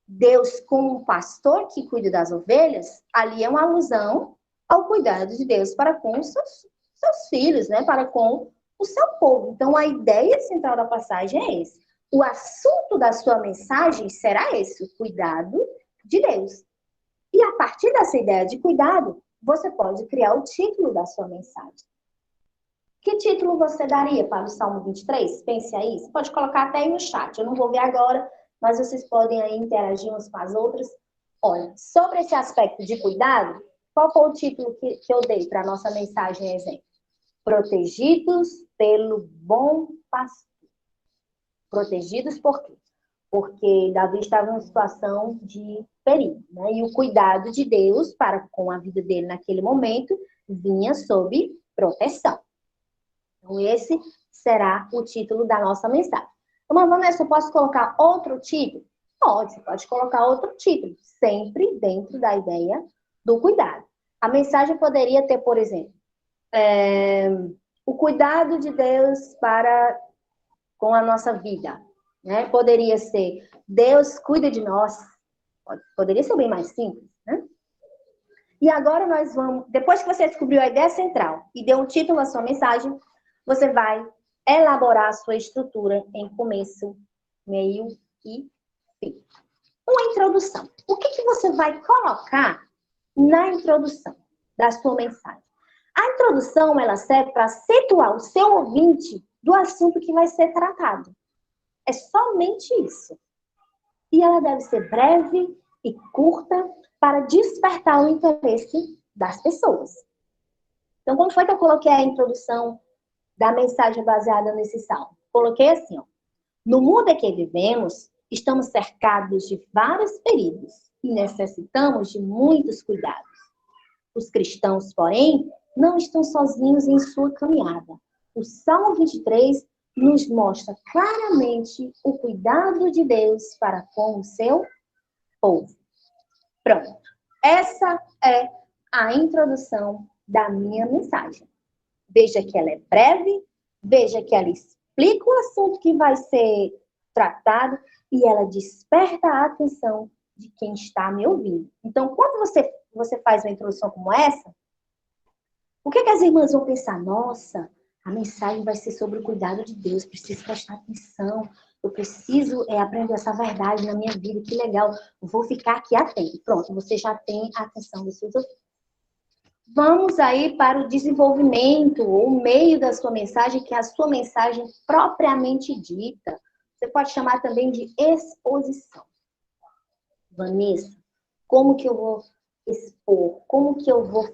Deus como um pastor que cuida das ovelhas, ali é uma alusão ao cuidado de Deus para com os seus filhos, né? Para com o seu povo. Então, a ideia central da passagem é esse. O assunto da sua mensagem será esse, o cuidado de Deus. E a partir dessa ideia de cuidado, você pode criar o título da sua mensagem. Que título você daria para o Salmo 23? Pense aí. Você pode colocar até aí no chat. Eu não vou ver agora, mas vocês podem aí interagir umas com as outras. Olha, sobre esse aspecto de cuidado, qual foi o título que eu dei para a nossa mensagem exemplo? protegidos pelo bom pastor. Protegidos por quê? Porque Davi estava em uma situação de perigo, né? E o cuidado de Deus para com a vida dele naquele momento vinha sob proteção. Então, esse será o título da nossa mensagem. Mas, Vanessa, eu posso colocar outro título? Pode, você pode colocar outro título, sempre dentro da ideia do cuidado. A mensagem poderia ter, por exemplo, o cuidado de Deus para com a nossa vida, né? Poderia ser, Deus cuida de nós. Poderia ser bem mais simples, né? E agora nós vamos, depois que você descobriu a ideia central e deu um título à sua mensagem, você vai elaborar a sua estrutura em começo, meio e fim. Uma introdução. O que você vai colocar na introdução da sua mensagem? A introdução, ela serve para situar o seu ouvinte do assunto que vai ser tratado. É somente isso. E ela deve ser breve e curta para despertar o interesse das pessoas. Então, como foi que eu coloquei a introdução da mensagem baseada nesse salmo? Coloquei assim, ó. No mundo em que vivemos, estamos cercados de vários perigos e necessitamos de muitos cuidados. Os cristãos, porém, não estão sozinhos em sua caminhada. O Salmo 23 nos mostra claramente o cuidado de Deus para com o seu povo. Pronto. Essa é a introdução da minha mensagem. Veja que ela é breve, veja que ela explica o assunto que vai ser tratado e ela desperta a atenção de quem está me ouvindo. Então, quando você faz uma introdução como essa, o que as irmãs vão pensar? Nossa, a mensagem vai ser sobre o cuidado de Deus, preciso prestar atenção, eu preciso aprender essa verdade na minha vida, que legal, vou ficar aqui atento. Pronto, você já tem a atenção dos seus ouvintes. Vamos aí para o desenvolvimento, ou meio da sua mensagem, que é a sua mensagem propriamente dita. Você pode chamar também de exposição. Vanessa, como que eu vou expor? Como que eu vou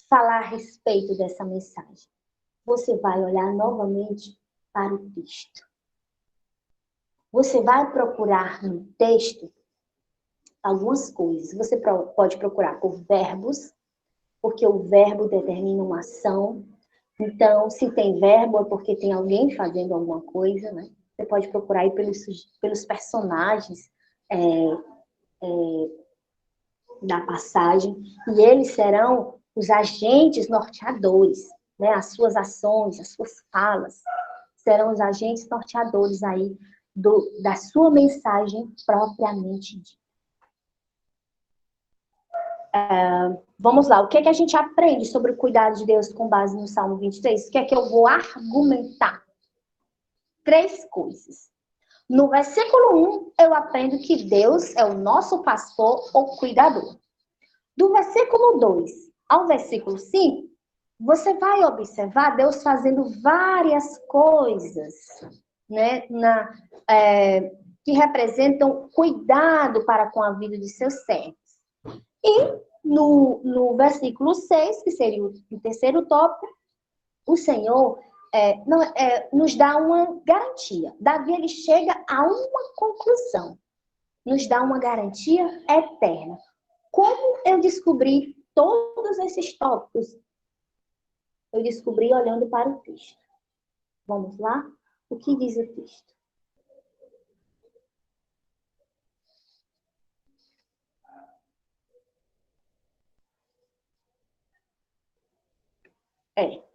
falar a respeito dessa mensagem? Você vai olhar novamente para o texto. Você vai procurar no texto algumas coisas. Você pode procurar por verbos, porque o verbo determina uma ação. Então, se tem verbo, é porque tem alguém fazendo alguma coisa, né? Você pode procurar aí pelos personagens da passagem, e eles serão os agentes norteadores, né? As suas ações, as suas falas, serão os agentes norteadores aí da sua mensagem propriamente dita. Vamos lá, o que a gente aprende sobre o cuidado de Deus com base no Salmo 23? O que é que eu vou argumentar? 3 coisas. No versículo 1, eu aprendo que Deus é o nosso pastor ou cuidador. Do versículo 2 ao versículo 5, você vai observar Deus fazendo várias coisas, né, que representam cuidado para com a vida de seus servos. E no versículo 6, que seria o terceiro tópico, o Senhor nos dá uma garantia. Davi, ele chega a uma conclusão. Nos dá uma garantia eterna. Como eu descobri todos esses tópicos? Eu descobri olhando para o texto. Vamos lá? O que diz o texto?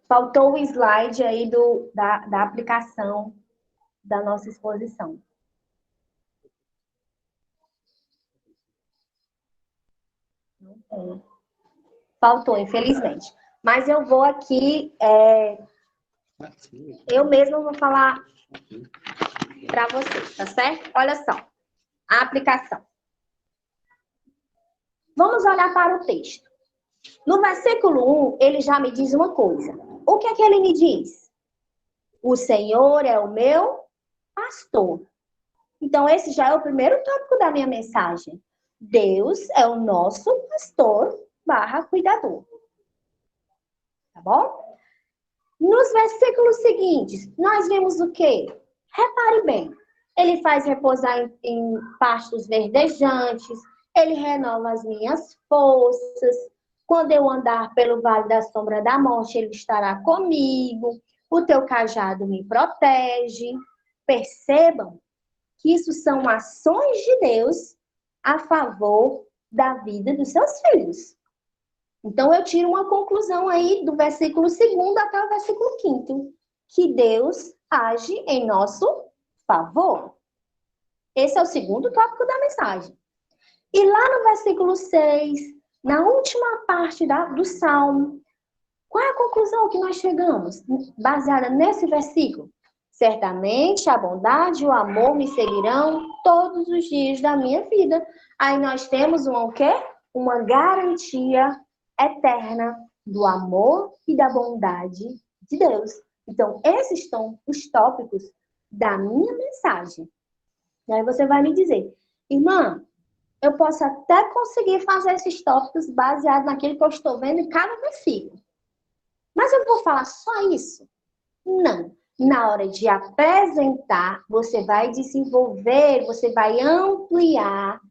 Faltou o slide aí da aplicação da nossa exposição. Faltou, infelizmente. Mas eu vou aqui, eu mesma vou falar para vocês, tá certo? Olha só, a aplicação. Vamos olhar para o texto. No versículo 1, ele já me diz uma coisa. O que é que ele me diz? O Senhor é o meu pastor. Então, esse já é o primeiro tópico da minha mensagem. Deus é o nosso pastor / cuidador. Tá bom? Nos versículos seguintes, nós vemos o quê? Repare bem. Ele faz repousar em pastos verdejantes, ele renova as minhas forças. Quando eu andar pelo vale da sombra da morte, ele estará comigo. O teu cajado me protege. Percebam que isso são ações de Deus a favor da vida dos seus filhos. Então, eu tiro uma conclusão aí do versículo 2 até o versículo 5, que Deus age em nosso favor. Esse é o segundo tópico da mensagem. E lá no versículo 6, na última parte do Salmo, qual é a conclusão que nós chegamos? Baseada nesse versículo. Certamente a bondade e o amor me seguirão todos os dias da minha vida. Aí nós temos o quê? Uma garantia eterna do amor e da bondade de Deus. Então, esses são os tópicos da minha mensagem. E aí você vai me dizer, irmã, eu posso até conseguir fazer esses tópicos baseados naquilo que eu estou vendo em cada versículo. Mas eu vou falar só isso? Não. Na hora de apresentar, você vai desenvolver, você vai ampliar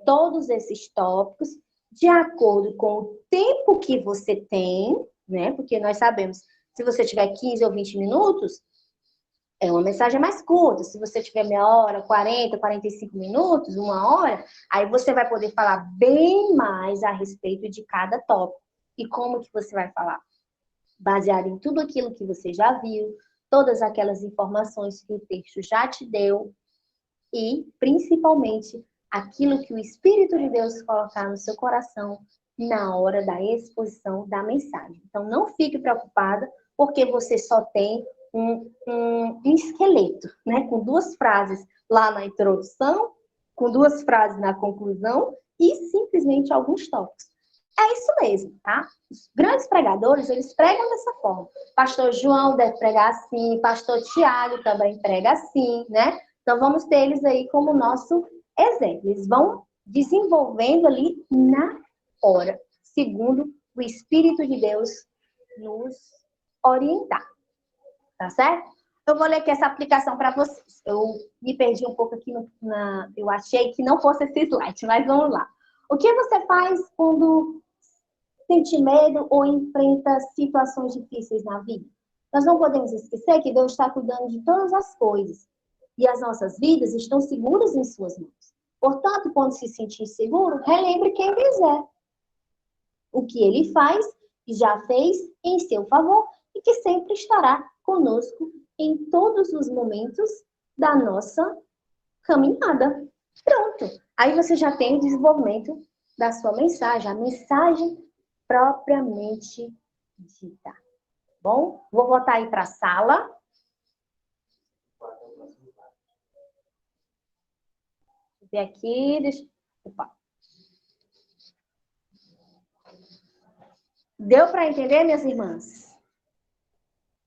todos esses tópicos de acordo com o tempo que você tem, né? Porque nós sabemos, se você tiver 15 ou 20 minutos, é uma mensagem mais curta. Se você tiver meia hora, 40, 45 minutos, uma hora, aí você vai poder falar bem mais a respeito de cada tópico. E como que você vai falar? Baseado em tudo aquilo que você já viu, todas aquelas informações que o texto já te deu e, principalmente, aquilo que o Espírito de Deus colocar no seu coração na hora da exposição da mensagem. Então, não fique preocupada, porque você só tem um esqueleto, né? Com 2 frases lá na introdução, com 2 frases na conclusão e simplesmente alguns tópicos. É isso mesmo, tá? Os grandes pregadores, eles pregam dessa forma. Pastor João deve pregar assim, pastor Tiago também prega assim, né? Então, vamos ter eles aí como nosso exemplo. Eles vão desenvolvendo ali na hora, segundo o Espírito de Deus nos orientar. Tá certo? Eu vou ler aqui essa aplicação para vocês. Eu me perdi um pouco aqui, eu achei que não fosse esse slide, mas vamos lá. O que você faz quando sente medo ou enfrenta situações difíceis na vida? Nós não podemos esquecer que Deus está cuidando de todas as coisas. E as nossas vidas estão seguras em suas mãos. Portanto, quando se sentir seguro, relembre quem quiser. O que ele faz e já fez em seu favor e que sempre estará conosco em todos os momentos da nossa caminhada. Pronto. Aí você já tem o desenvolvimento da sua mensagem, a mensagem propriamente dita. Bom, vou voltar aí para a sala. Deixa eu ver aqui. Opa. Deu para entender, minhas irmãs?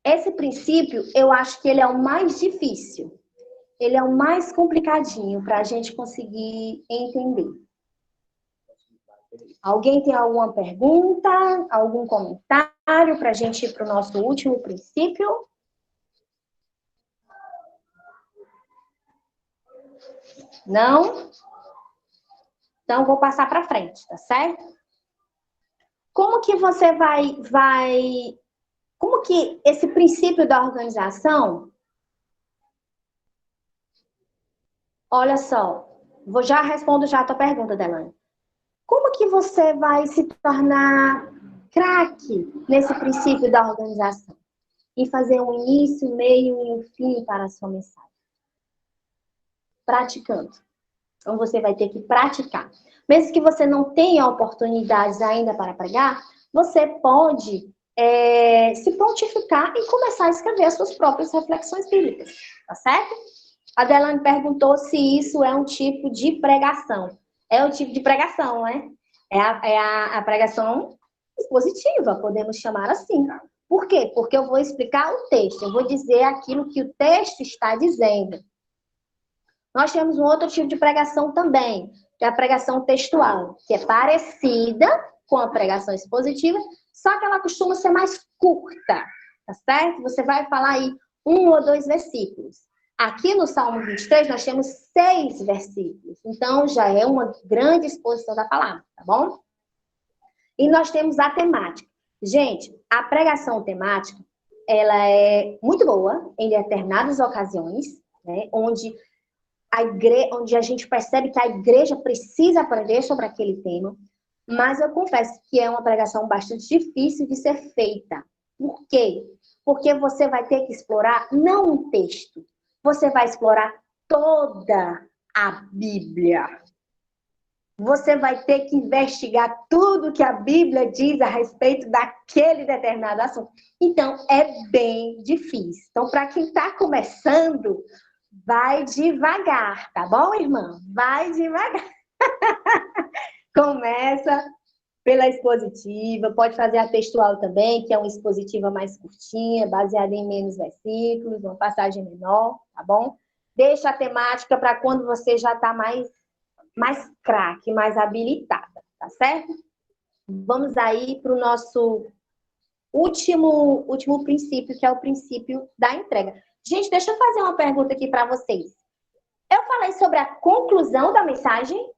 Esse princípio, eu acho que ele é o mais difícil. Ele é o mais complicadinho para a gente conseguir entender. Alguém tem alguma pergunta? Algum comentário para a gente ir para o nosso último princípio? Não? Então, vou passar para frente, tá certo? Como que você Como que esse princípio da organização... Olha só, já respondo já a tua pergunta, Delane. Como que você vai se tornar craque nesse princípio da organização? E fazer um início, meio e um fim para a sua mensagem? Praticando. Então, você vai ter que praticar. Mesmo que você não tenha oportunidades ainda para pregar, você pode se prontificar e começar a escrever as suas próprias reflexões bíblicas. Tá certo? A Delane perguntou se isso é um tipo de pregação. É o tipo de pregação, né? É a pregação expositiva, podemos chamar assim. Por quê? Porque eu vou explicar o texto, eu vou dizer aquilo que o texto está dizendo. Nós temos um outro tipo de pregação também, que é a pregação textual, que é parecida com a pregação expositiva, só que ela costuma ser mais curta. tá certo? Você vai falar aí 1 ou 2 versículos. Aqui no Salmo 23, nós temos 6 versículos. Então, já é uma grande exposição da palavra, tá bom? E nós temos a temática. Gente, a pregação temática, ela é muito boa em determinadas ocasiões, né? Onde a gente percebe que a igreja precisa aprender sobre aquele tema. Mas eu confesso que é uma pregação bastante difícil de ser feita. Por quê? Porque você vai ter que explorar não um texto, você vai explorar toda a Bíblia. Você vai ter que investigar tudo que a Bíblia diz a respeito daquele determinado assunto. Então, é bem difícil. Então, para quem está começando, vai devagar, tá bom, irmã? Vai devagar. Começa pela expositiva, pode fazer a textual também, que é uma expositiva mais curtinha, baseada em menos versículos, uma passagem menor, tá bom? Deixa a temática para quando você já está mais craque, mais habilitada, tá certo? Vamos aí para o nosso último princípio, que é o princípio da entrega. Gente, deixa eu fazer uma pergunta aqui para vocês. Eu falei sobre a conclusão da mensagem?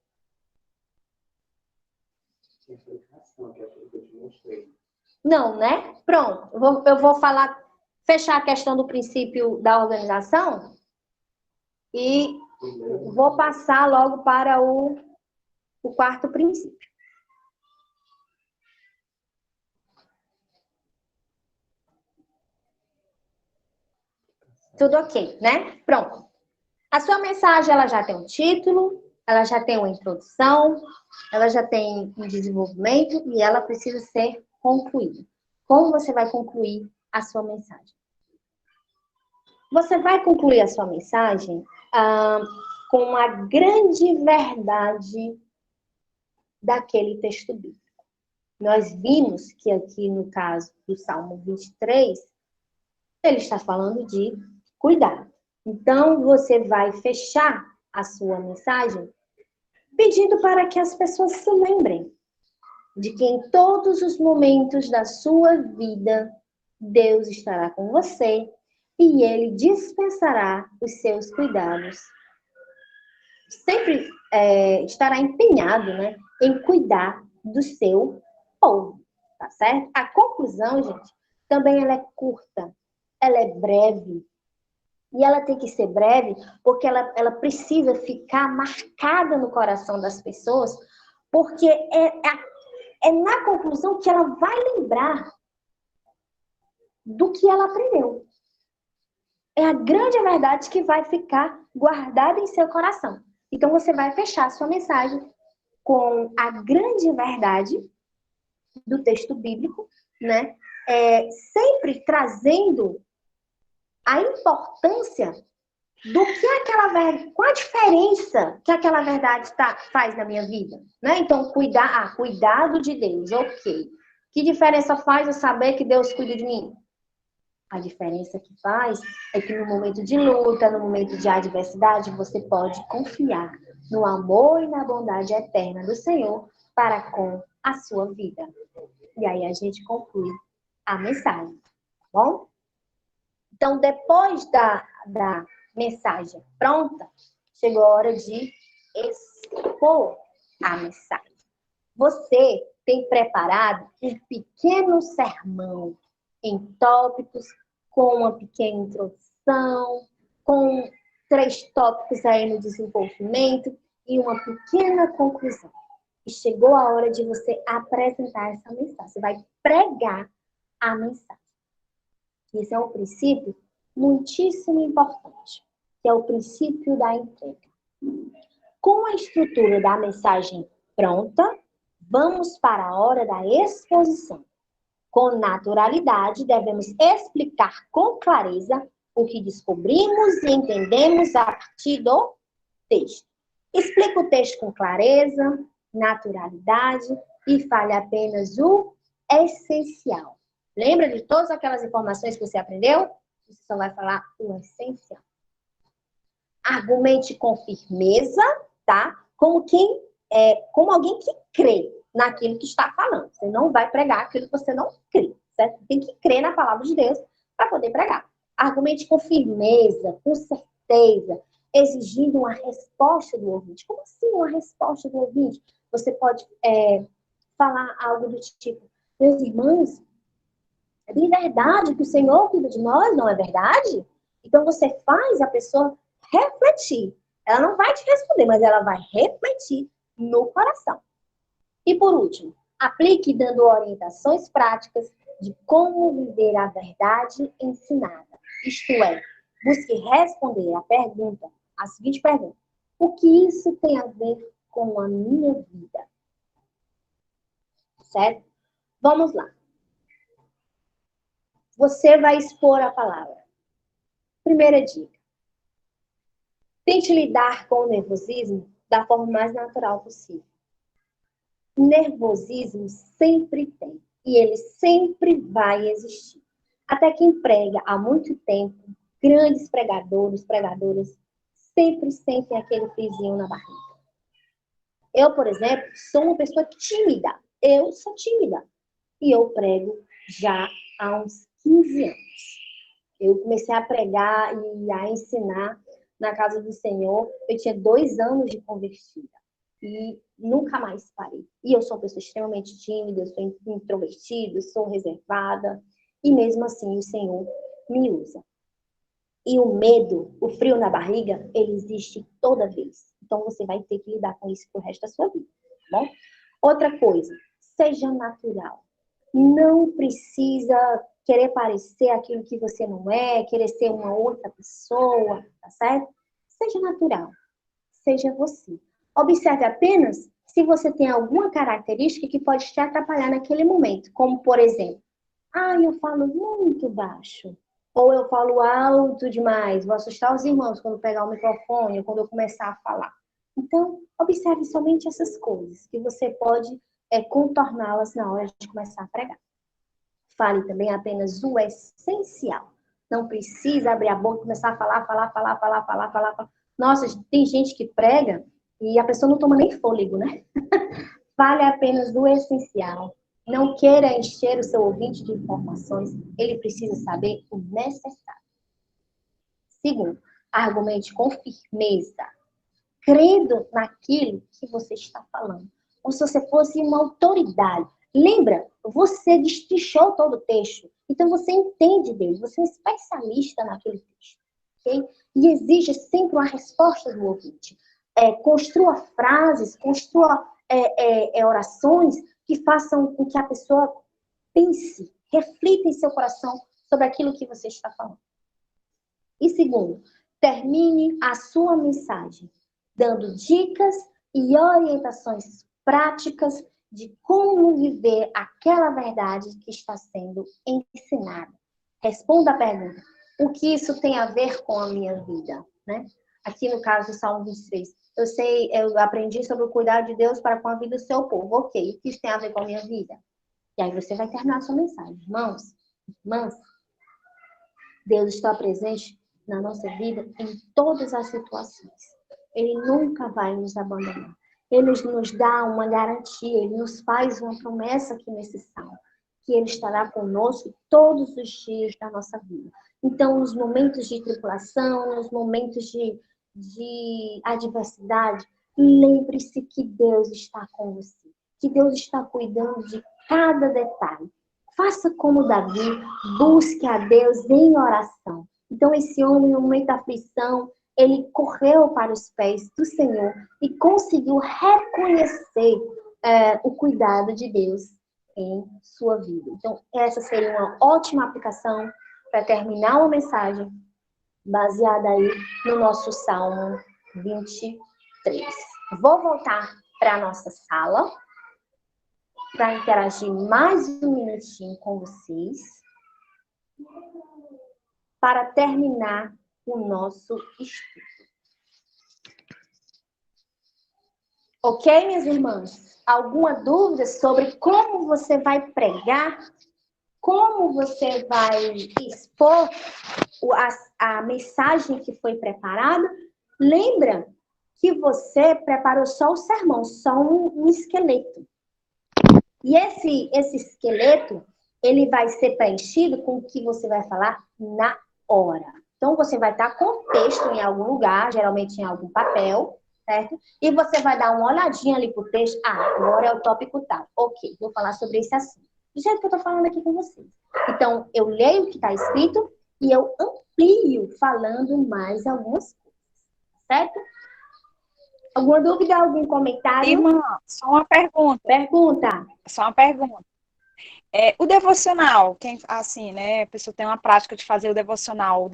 Não, né? Pronto. Eu vou fechar a questão do princípio da organização e vou passar logo para o 4º princípio. Tudo ok, né? Pronto. A sua mensagem, ela já tem um título, ela já tem uma introdução, ela já tem um desenvolvimento e ela precisa ser concluída. Como você vai concluir a sua mensagem? Você vai concluir a sua mensagem com a grande verdade daquele texto bíblico. Nós vimos que aqui no caso do Salmo 23, ele está falando de cuidado. Então, você vai fechar a sua mensagem pedindo para que as pessoas se lembrem de que em todos os momentos da sua vida, Deus estará com você e Ele dispensará os seus cuidados. Sempre estará empenhado, né, em cuidar do seu povo, tá certo? A conclusão, gente, também ela é curta, ela é breve. E ela tem que ser breve porque ela precisa ficar marcada no coração das pessoas, porque é na conclusão que ela vai lembrar do que ela aprendeu. É a grande verdade que vai ficar guardada em seu coração. Então, você vai fechar a sua mensagem com a grande verdade do texto bíblico, né? Sempre trazendo a importância do que aquela verdade, qual a diferença que aquela verdade faz na minha vida, né? Então, cuidado de Deus, ok. Que diferença faz eu saber que Deus cuida de mim? A diferença que faz é que no momento de luta, no momento de adversidade, você pode confiar no amor e na bondade eterna do Senhor para com a sua vida. E aí a gente conclui a mensagem, tá bom? Então, depois da mensagem pronta, chegou a hora de expor a mensagem. Você tem preparado um pequeno sermão em tópicos, com uma pequena introdução, com 3 tópicos aí no desenvolvimento e uma pequena conclusão. E chegou a hora de você apresentar essa mensagem. Você vai pregar a mensagem. Esse é um princípio muitíssimo importante, que é o princípio da entrega. Com a estrutura da mensagem pronta, vamos para a hora da exposição. Com naturalidade, devemos explicar com clareza o que descobrimos e entendemos a partir do texto. Explique o texto com clareza, naturalidade e fale apenas o essencial. Lembra de todas aquelas informações que você aprendeu? Você só vai falar o essencial. Argumente com firmeza, tá? Como alguém que crê naquilo que está falando. Você não vai pregar aquilo que você não crê, certo? Tem que crer na palavra de Deus para poder pregar. Argumente com firmeza, com certeza, exigindo uma resposta do ouvinte. Como assim uma resposta do ouvinte? Você pode falar algo do tipo: meus irmãos, é bem verdade que o Senhor cuida de nós, não é verdade? Então você faz a pessoa refletir. Ela não vai te responder, mas ela vai refletir no coração. E por último, aplique dando orientações práticas de como viver a verdade ensinada. Isto é, busque responder a seguinte pergunta: o que isso tem a ver com a minha vida? Certo? Vamos lá. Você vai expor a palavra. Primeira dica: tente lidar com o nervosismo da forma mais natural possível. Nervosismo sempre tem, e ele sempre vai existir. Até quem prega há muito tempo, grandes pregadores, pregadoras, sempre sentem aquele friozinho na barriga. Eu, por exemplo, sou uma pessoa tímida. Eu sou tímida. E eu prego já há uns 15 anos. Eu comecei a pregar e a ensinar na casa do Senhor. Eu tinha 2 anos de convertida. E nunca mais parei. E eu sou uma pessoa extremamente tímida, eu sou introvertida, eu sou reservada. E mesmo assim o Senhor me usa. E o medo, o frio na barriga, ele existe toda vez. Então você vai ter que lidar com isso pro resto da sua vida, tá bom? Outra coisa, seja natural. Não precisa querer parecer aquilo que você não é, querer ser uma outra pessoa, tá certo? Seja natural. Seja você. Observe apenas se você tem alguma característica que pode te atrapalhar naquele momento. Como, por exemplo, eu falo muito baixo. Ou eu falo alto demais. Vou assustar os irmãos quando pegar o microfone ou quando eu começar a falar. Então, observe somente essas coisas que você pode contorná-las na hora de começar a pregar. Fale também apenas o essencial. Não precisa abrir a boca e começar a falar. Nossa, tem gente que prega e a pessoa não toma nem fôlego, né? Fale apenas do essencial. Não queira encher o seu ouvinte de informações. Ele precisa saber o necessário. Segundo, argumente com firmeza, crendo naquilo que você está falando. Como se você fosse uma autoridade. Lembra, você destrinchou todo o texto. Então você entende dele, você é um especialista naquele texto. Okay? E exige sempre uma resposta do ouvinte. Construa frases, construa orações que façam com que a pessoa pense, reflita em seu coração sobre aquilo que você está falando. E segundo, termine a sua mensagem dando dicas e orientações práticas de como viver aquela verdade que está sendo ensinada. Responda a pergunta: o que isso tem a ver com a minha vida? Né? Aqui no caso do Salmo 23, eu aprendi sobre o cuidado de Deus para com a vida do seu povo. Ok, o que isso tem a ver com a minha vida? E aí você vai terminar a sua mensagem. Irmãos, irmãs, Deus está presente na nossa vida em todas as situações. Ele nunca vai nos abandonar. Ele nos dá uma garantia, ele nos faz uma promessa aqui nesse salmo, que ele estará conosco todos os dias da nossa vida. Então, nos momentos de tribulação, nos momentos de adversidade, lembre-se que Deus está com você, que Deus está cuidando de cada detalhe. Faça como Davi, busque a Deus em oração. Então, esse homem, no momento da aflição, ele correu para os pés do Senhor e conseguiu reconhecer o cuidado de Deus em sua vida. Então, essa seria uma ótima aplicação para terminar uma mensagem baseada aí no nosso Salmo 23. Vou voltar para a nossa sala para interagir mais um minutinho com vocês para terminar o nosso estudo. Ok, minhas irmãs? Alguma dúvida sobre como você vai pregar? Como você vai expor a mensagem que foi preparada? Lembra que você preparou só o sermão, só um esqueleto. E esse esqueleto, ele vai ser preenchido com o que você vai falar na hora. Então, você vai estar com o texto em algum lugar, geralmente em algum papel, certo? E você vai dar uma olhadinha ali pro texto. Ah, agora é o tópico tal. Ok, vou falar sobre esse assunto. Do jeito que eu tô falando aqui com vocês. Então, eu leio o que está escrito e eu amplio falando mais algumas coisas, certo? Alguma dúvida, algum comentário? Irmã, só uma pergunta. Pergunta. Só uma pergunta. O devocional, quem, assim, né, a pessoa tem uma prática de fazer o devocional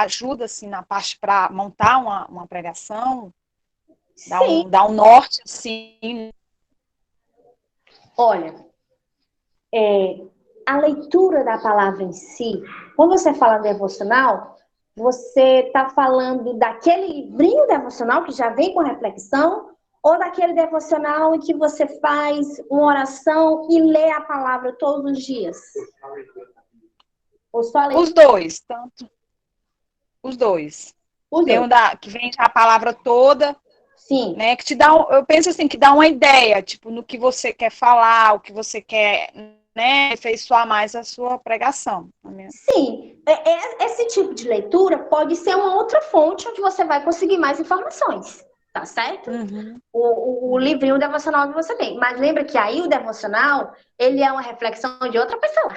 ajuda, assim, na parte para montar uma pregação? Sim. Dá um norte, assim? Olha, a leitura da palavra em si, quando você fala devocional, você está falando daquele livrinho devocional que já vem com reflexão, ou daquele devocional em que você faz uma oração e lê a palavra todos os dias? Ou só Os dois, tanto. Os dois. Os Tem dois. que vem a palavra toda, Sim. né? Que te dá, eu penso assim, que dá uma ideia, tipo, no que você quer falar, o que você quer, né? Afeiçoar mais a sua pregação. Sim. Esse tipo de leitura pode ser uma outra fonte onde você vai conseguir mais informações. Tá certo? Uhum. O livrinho devocional que você tem. Mas lembra que aí o devocional, ele é uma reflexão de outra pessoa.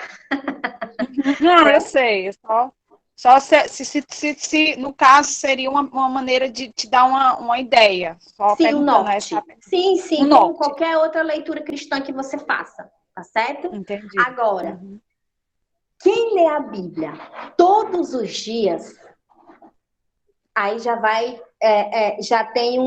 Não, eu sei. Só se no caso seria uma maneira de te dar uma ideia. Só Sim, o perguntando norte. essa. Sim, O como norte. qualquer outra leitura cristã que você faça. Tá certo? Entendi. Agora, quem lê a Bíblia todos os dias, aí já vai, já tem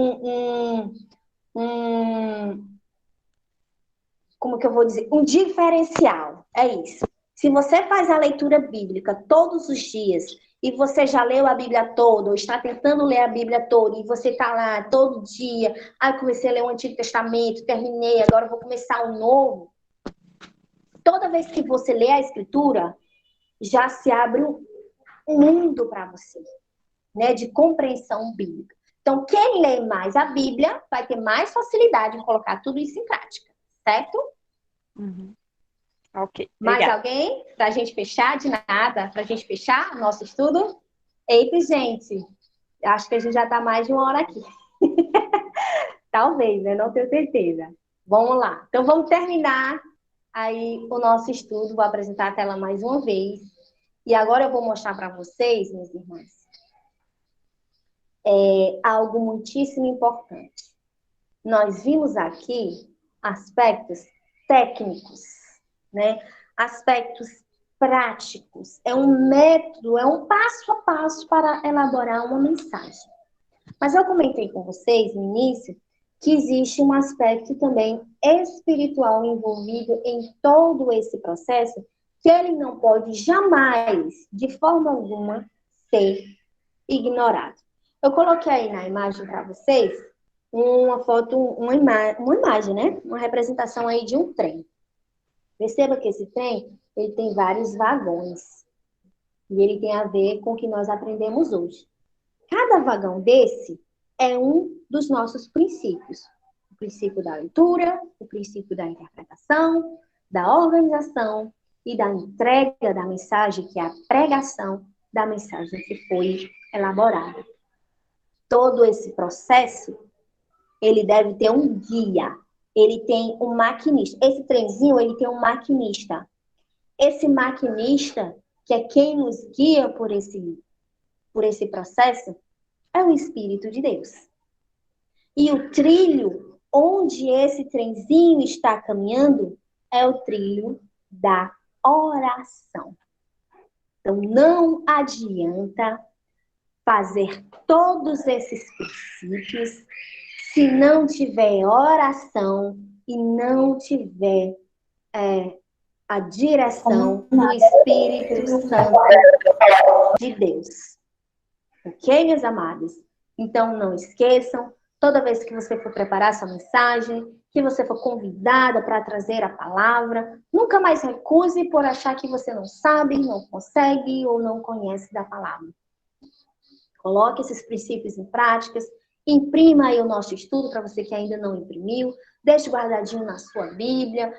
como que eu vou dizer? Um diferencial. É isso. Se você faz a leitura bíblica todos os dias e você já leu a Bíblia toda, ou está tentando ler a Bíblia toda, e você está lá todo dia, eu comecei a ler o Antigo Testamento, terminei, agora eu vou começar o novo. Toda vez que você lê a Escritura, já se abre um mundo para você, né, de compreensão bíblica. Então, quem lê mais a Bíblia vai ter mais facilidade em colocar tudo isso em prática, certo? Ok. Mais Obrigada. alguém? Para a gente fechar? De nada. Para a gente fechar nosso estudo? Eita, gente. Acho que a gente já está mais de uma hora aqui. Talvez, né? Não tenho certeza. Vamos lá. Então, vamos terminar aí o nosso estudo. Vou apresentar a tela mais uma vez. E agora eu vou mostrar para vocês, minhas irmãs, algo muitíssimo importante. Nós vimos aqui aspectos técnicos, né? Aspectos práticos. É um método, é um passo a passo para elaborar uma mensagem. Mas eu comentei com vocês no início que existe um aspecto também espiritual envolvido em todo esse processo, que ele não pode jamais, de forma alguma, ser ignorado. Eu coloquei aí na imagem para vocês uma foto, uma imagem, né? Uma representação aí de um trem. Perceba que esse trem, ele tem vários vagões. E ele tem a ver com o que nós aprendemos hoje. Cada vagão desse é um dos nossos princípios. O princípio da leitura, o princípio da interpretação, da organização e da entrega da mensagem, que é a pregação da mensagem que foi elaborada. Todo esse processo, ele deve ter um guia. Ele tem um maquinista. Esse trenzinho, ele tem um maquinista. Esse maquinista, que é quem nos guia por esse processo, é o Espírito de Deus. E o trilho onde esse trenzinho está caminhando é o trilho da oração. Então, não adianta fazer todos esses princípios se não tiver oração e não tiver a direção do Espírito Santo de Deus. Ok, meus amados? Então, não esqueçam, toda vez que você for preparar sua mensagem, que você for convidada para trazer a palavra, nunca mais recuse por achar que você não sabe, não consegue ou não conhece da palavra. Coloque esses princípios em práticas Imprima aí o nosso estudo para você que ainda não imprimiu. Deixe guardadinho na sua Bíblia.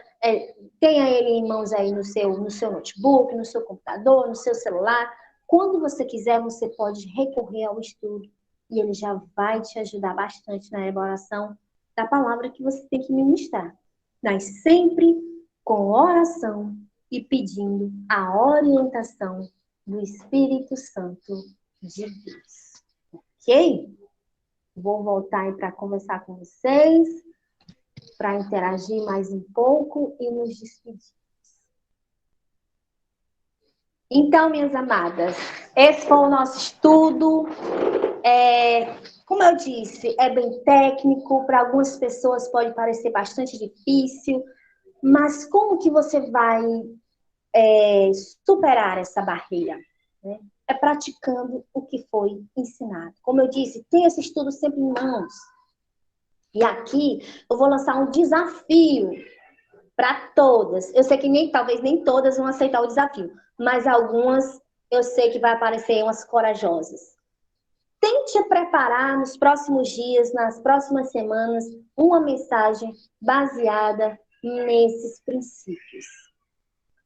Tenha ele em mãos aí no seu notebook, no seu computador, no seu celular. Quando você quiser, você pode recorrer ao estudo. E ele já vai te ajudar bastante na elaboração da palavra que você tem que ministrar. Mas sempre com oração e pedindo a orientação do Espírito Santo de Deus. Ok? Vou voltar aí para conversar com vocês, para interagir mais um pouco e nos despedir. Então, minhas amadas, esse foi o nosso estudo. Como eu disse, é bem técnico, para algumas pessoas pode parecer bastante difícil, mas como que você vai superar essa barreira? Né? É praticando o que foi ensinado. Como eu disse, tenha esse estudo sempre em mãos. E aqui eu vou lançar um desafio para todas. Eu sei que talvez nem todas vão aceitar o desafio, mas algumas eu sei que vai aparecer umas corajosas. Tente preparar nos próximos dias, nas próximas semanas, uma mensagem baseada nesses princípios.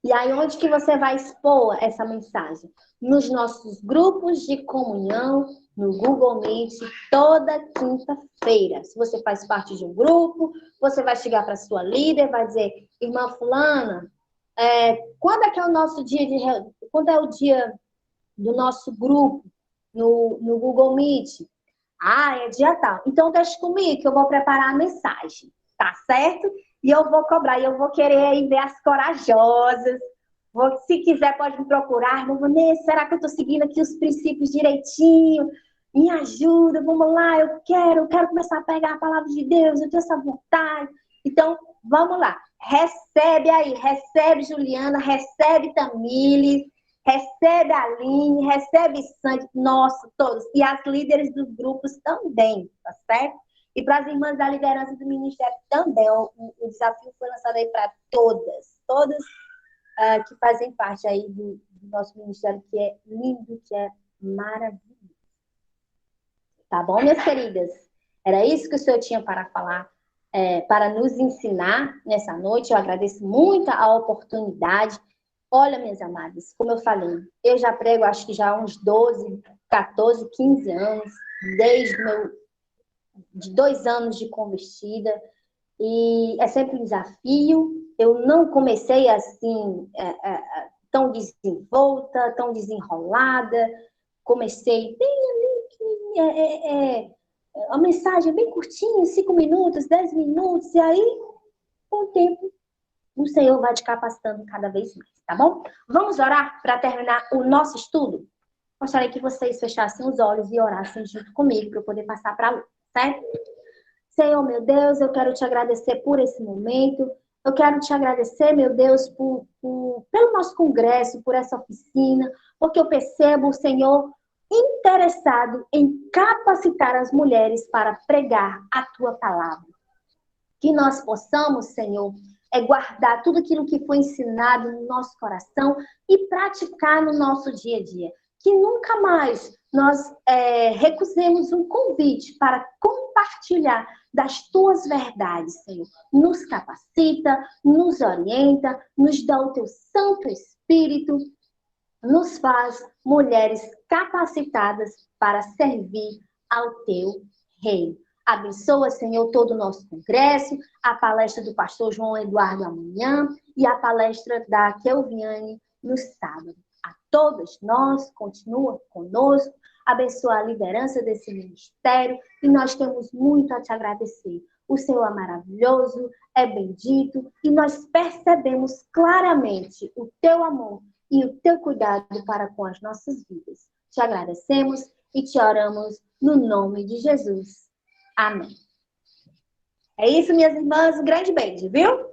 E aí, onde que você vai expor essa mensagem? Nos nossos grupos de comunhão, no Google Meet, toda quinta-feira. Se você faz parte de um grupo, você vai chegar para a sua líder, vai dizer, irmã fulana, quando é que é o nosso dia quando é o dia do nosso grupo no Google Meet? É dia tal. Então, deixa comigo que eu vou preparar a mensagem, tá certo? E eu vou cobrar, e eu vou querer aí ver as corajosas. Se quiser, pode me procurar. Vanessa, será que eu estou seguindo aqui os princípios direitinho? Me ajuda, vamos lá, eu quero começar a pegar a palavra de Deus, eu tenho essa vontade. Então, vamos lá. Recebe aí, recebe Juliana, recebe Tamires, recebe a Aline, recebe Sandy, nossa, todos. E as líderes dos grupos também, tá certo? E para as irmãs da liderança do ministério também. O desafio foi lançado aí para todas que fazem parte aí do nosso ministério, que é lindo, que é maravilhoso. Tá bom, minhas queridas? Era isso que o Senhor tinha para falar, para nos ensinar nessa noite. Eu agradeço muito a oportunidade. Olha, minhas amadas, como eu falei, eu já prego acho que já há uns 12, 14, 15 anos, de 2 anos de convertida, e é sempre um desafio. Eu não comecei assim, tão desenvolta, tão desenrolada, comecei uma mensagem bem curtinha, 5 minutos, 10 minutos, e aí, com o tempo, o Senhor vai te capacitando cada vez mais, tá bom? Vamos orar para terminar o nosso estudo? Gostaria que vocês fechassem os olhos e orassem junto comigo para eu poder passar para a luz, certo? Senhor, meu Deus, eu quero te agradecer por esse momento. Eu quero te agradecer, meu Deus, pelo nosso congresso, por essa oficina, porque eu percebo o Senhor interessado em capacitar as mulheres para pregar a tua palavra. Que nós possamos, Senhor, guardar tudo aquilo que foi ensinado no nosso coração e praticar no nosso dia a dia. Que nunca mais nós recusemos um convite para compartilhar das tuas verdades, Senhor. Nos capacita, nos orienta, nos dá o teu Santo Espírito, nos faz mulheres capacitadas para servir ao teu reino. Abençoa, Senhor, todo o nosso congresso, a palestra do pastor João Eduardo amanhã e a palestra da Kelviane no sábado. A todos nós, continua conosco, abençoa a liderança desse ministério e nós temos muito a te agradecer. O Senhor é maravilhoso, é bendito e nós percebemos claramente o teu amor e o teu cuidado para com as nossas vidas. Te agradecemos e te oramos no nome de Jesus. Amém. É isso, minhas irmãs. Um grande beijo, viu?